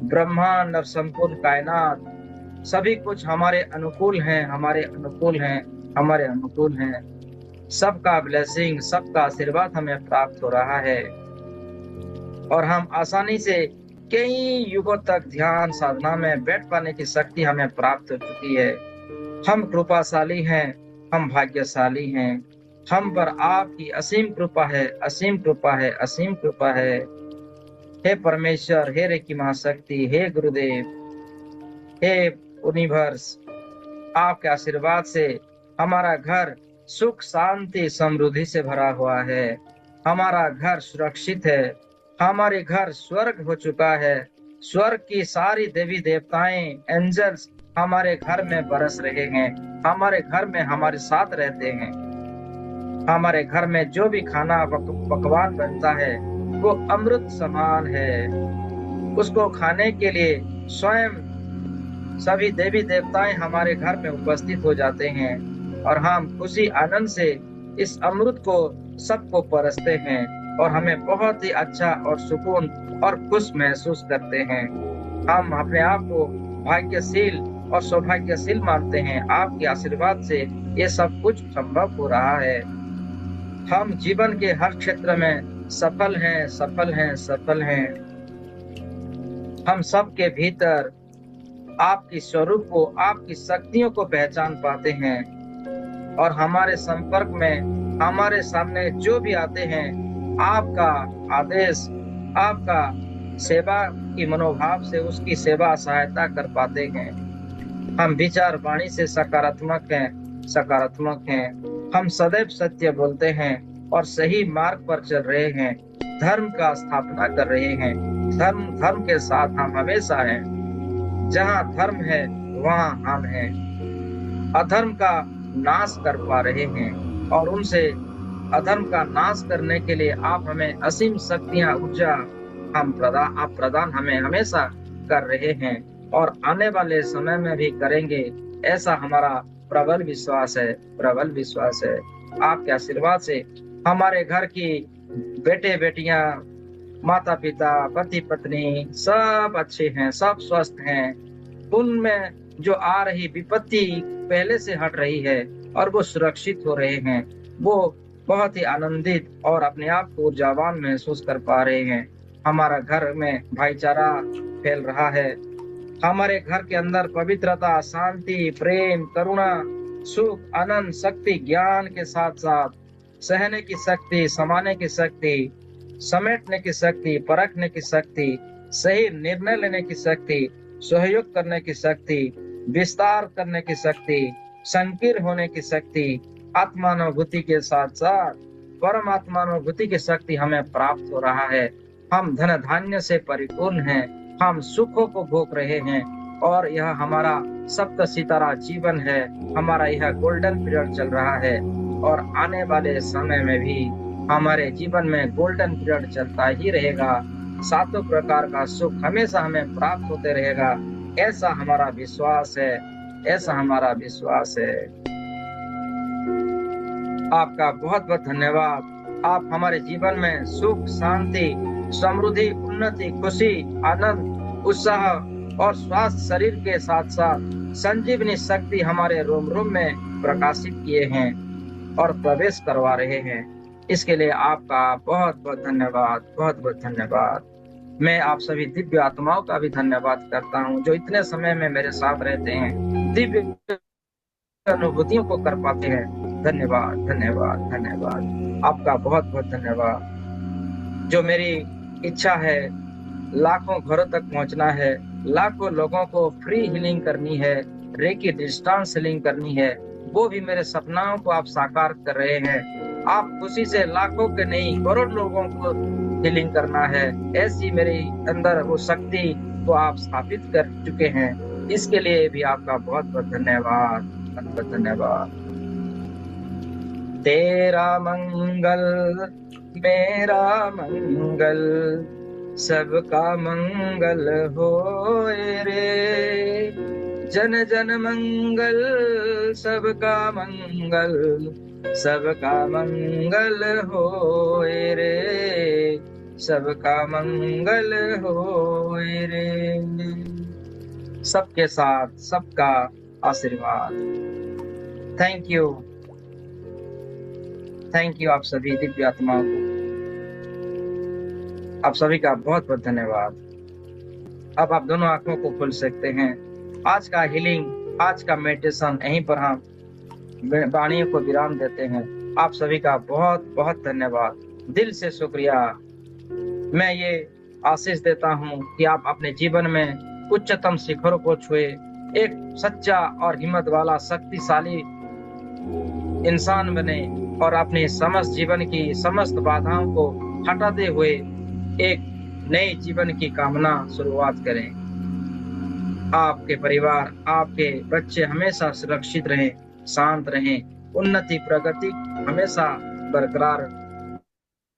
ब्रह्मांड और संपूर्ण कायनात सभी कुछ हमारे अनुकूल हैं, हमारे अनुकूल हैं, हमारे अनुकूल हैं। सबका ब्लेसिंग, सबका आशीर्वाद हमें प्राप्त हो रहा है और हम आसानी से कई युगों तक ध्यान साधना में बैठ पाने की शक्ति हमें प्राप्त हो चुकी है। हम कृपाशाली हैं, हम भाग्यशाली हैं। हम पर आपकी असीम कृपा है, असीम कृपा है, असीम कृपा है। हे परमेश्वर, हे रेकी महाशक्ति, हे गुरुदेव, हे यूनिवर्स, आपके आशीर्वाद से हमारा घर सुख, शांति, समृद्धि से भरा हुआ है। हमारा घर सुरक्षित है। हमारे घर स्वर्ग हो चुका है। स्वर्ग की सारी देवी देवताएं, एंजल्स हमारे घर में बरस रहे हैं। हमारे घर में हमारे साथ रहते हैं। हमारे घर में जो भी खाना पकवान बनता है वो अमृत समान है। उसको खाने के लिए स्वयं सभी देवी देवताएं हमारे घर में उपस्थित हो जाते हैं और हम खुशी आनंद से इस अमृत को सबको परसते हैं और हमें बहुत ही अच्छा और सुकून और खुश महसूस करते हैं। हम अपने आप को भाग्यशील और सौभाग्यशील मानते हैं। आपके आशीर्वाद से ये सब कुछ संभव हो रहा है। हम जीवन के हर क्षेत्र में सफल हैं, सफल हैं, सफल हैं। हम सबके भीतर आपकी स्वरूप को, आपकी शक्तियों को पहचान पाते हैं और हमारे संपर्क में, हमारे सामने जो भी आते हैं, आपका आदेश, आपका सेवा की मनोभाव से उसकी सेवा सहायता कर पाते हैं। हम विचार वाणी से सकारात्मक हैं, सकारात्मक हैं। हम सदैव सत्य बोलते हैं और सही मार्ग पर चल रहे हैं, धर्म का स्थापना कर रहे हैं। धर्म के साथ हम हमेशा हैं। जहाँ धर्म है वहाँ हम हैं। अधर्म का नाश कर पा रहे हैं और उनसे अधर्म का नाश करने के लिए आप हमें असीम शक्तियां, ऊर्जा आप प्रदान हमें हमेशा कर रहे हैं और आने वाले समय में भी करेंगे, ऐसा हमारा प्रबल विश्वास है, प्रबल विश्वास है। आपके आशीर्वाद से हमारे घर की बेटे बेटियां, माता पिता, पति पत्नी सब अच्छे हैं, सब स्वस्थ हैं। उनमें जो आ रही विपत्ति पहले से हट रही है और वो सुरक्षित हो रहे हैं। वो बहुत ही आनंदित और अपने आप को ऊर्जावान महसूस कर पा रहे हैं। हमारा घर में भाईचारा फैल रहा है। हमारे घर के अंदर पवित्रता, शांति, प्रेम, करुणा, सुख, आनंद, शक्ति, ज्ञान के साथ साथ सहने की शक्ति, समाने की शक्ति, समेटने की शक्ति, परखने की शक्ति, सही निर्णय लेने की शक्ति, सहयोग करने की शक्ति, विस्तार करने की शक्ति, संकीर्ण होने की शक्ति, आत्मानुभूति के साथ साथ परमात्मानुभूति की शक्ति हमें प्राप्त हो रहा है। हम धन धान्य से परिपूर्ण हैं, हम सुखों को भोग रहे हैं और यह हमारा सप्त सितारा जीवन है। हमारा यह गोल्डन पीरियड चल रहा है और आने वाले समय में भी हमारे जीवन में गोल्डन पीरियड चलता ही रहेगा। सातों प्रकार का सुख हमेशा हमें प्राप्त होते रहेगा, ऐसा हमारा विश्वास है, ऐसा हमारा विश्वास है। आपका बहुत बहुत धन्यवाद। आप हमारे जीवन में सुख, शांति, समृद्धि, उन्नति, खुशी, आनंद, उत्साह और स्वास्थ्य शरीर के साथ साथ संजीवनी शक्ति हमारे रोम रोम में प्रकाशित किए हैं और प्रवेश करवा रहे हैं। इसके लिए आपका बहुत बहुत धन्यवाद, बहुत बहुत धन्यवाद। मैं आप सभी दिव्य आत्माओं का भी धन्यवाद करता हूँ जो इतने समय में मेरे साथ रहते हैं, दिव्य अनुभूतियों को कर पाते हैं। धन्यवाद, धन्यवाद, धन्यवाद। आपका बहुत बहुत धन्यवाद। जो मेरी इच्छा है लाखों घरों तक पहुंचना है, लाखों लोगों को फ्री हीलिंग करनी है, रेकी डिस्टेंस हीलिंग करनी है, वो भी मेरे सपनाओं को आप साकार कर रहे हैं। आप खुशी से लाखों के नहीं करोड़ लोगों को हीलिंग करना है, ऐसी मेरे अंदर वो शक्ति को आप स्थापित कर चुके हैं। इसके लिए भी आपका बहुत बहुत धन्यवाद, बहुत बहुत धन्यवाद। तेरा मंगल मेरा मंगल, सबका मंगल होए रे। जन जन मंगल, सबका मंगल, सबका मंगल होए रे, सबका मंगल होए रे। सबके साथ सबका आशीर्वाद। थैंक यू, थैंक यू आप सभी दिव्य आत्माओं को। आप सभी का बहुत बहुत धन्यवाद। अब आप दोनों आंखों को खोल सकते हैं। आज का हीलिंग, आज का मेडिटेशन यहीं पर हम वाणियों को विराम देते हैं। आप सभी का बहुत बहुत धन्यवाद, दिल से शुक्रिया। मैं ये आशीष देता हूँ कि आप अपने जीवन में उच्चतम शिखरों को छुए, एक सच्चा और हिम्मत वाला शक्तिशाली इंसान बने और अपने समस्त जीवन की समस्त बाधाओं को हटाते हुए एक नए जीवन की कामना शुरुआत करें। आपके परिवार, आपके बच्चे हमेशा सुरक्षित रहें, शांत रहें, उन्नति प्रगति हमेशा बरकरार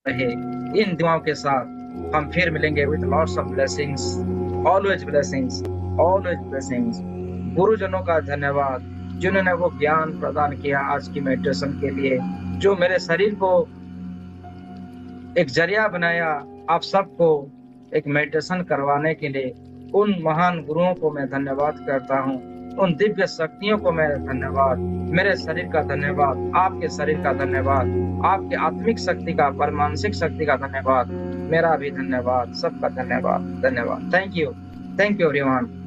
रहे। इन दुआओं के साथ हम फिर मिलेंगे with lots of blessings, always blessings, always blessings. गुरुजनों का धन्यवाद जिन्होंने वो ज्ञान प्रदान किया आज की मेडिटेशन के लिए, जो मेरे शरीर को एक जरिया बनाया आप सबको एक मेडिटेशन करवाने के लिए। उन महान गुरुओं को मैं धन्यवाद करता हूँ, उन दिव्य शक्तियों को मैं धन्यवाद, मेरे शरीर का धन्यवाद, आपके शरीर का धन्यवाद, आपके आत्मिक शक्ति का, परमानसिक शक्ति का धन्यवाद, मेरा भी धन्यवाद, सबका धन्यवाद, धन्यवाद। Thank you. Thank you everyone.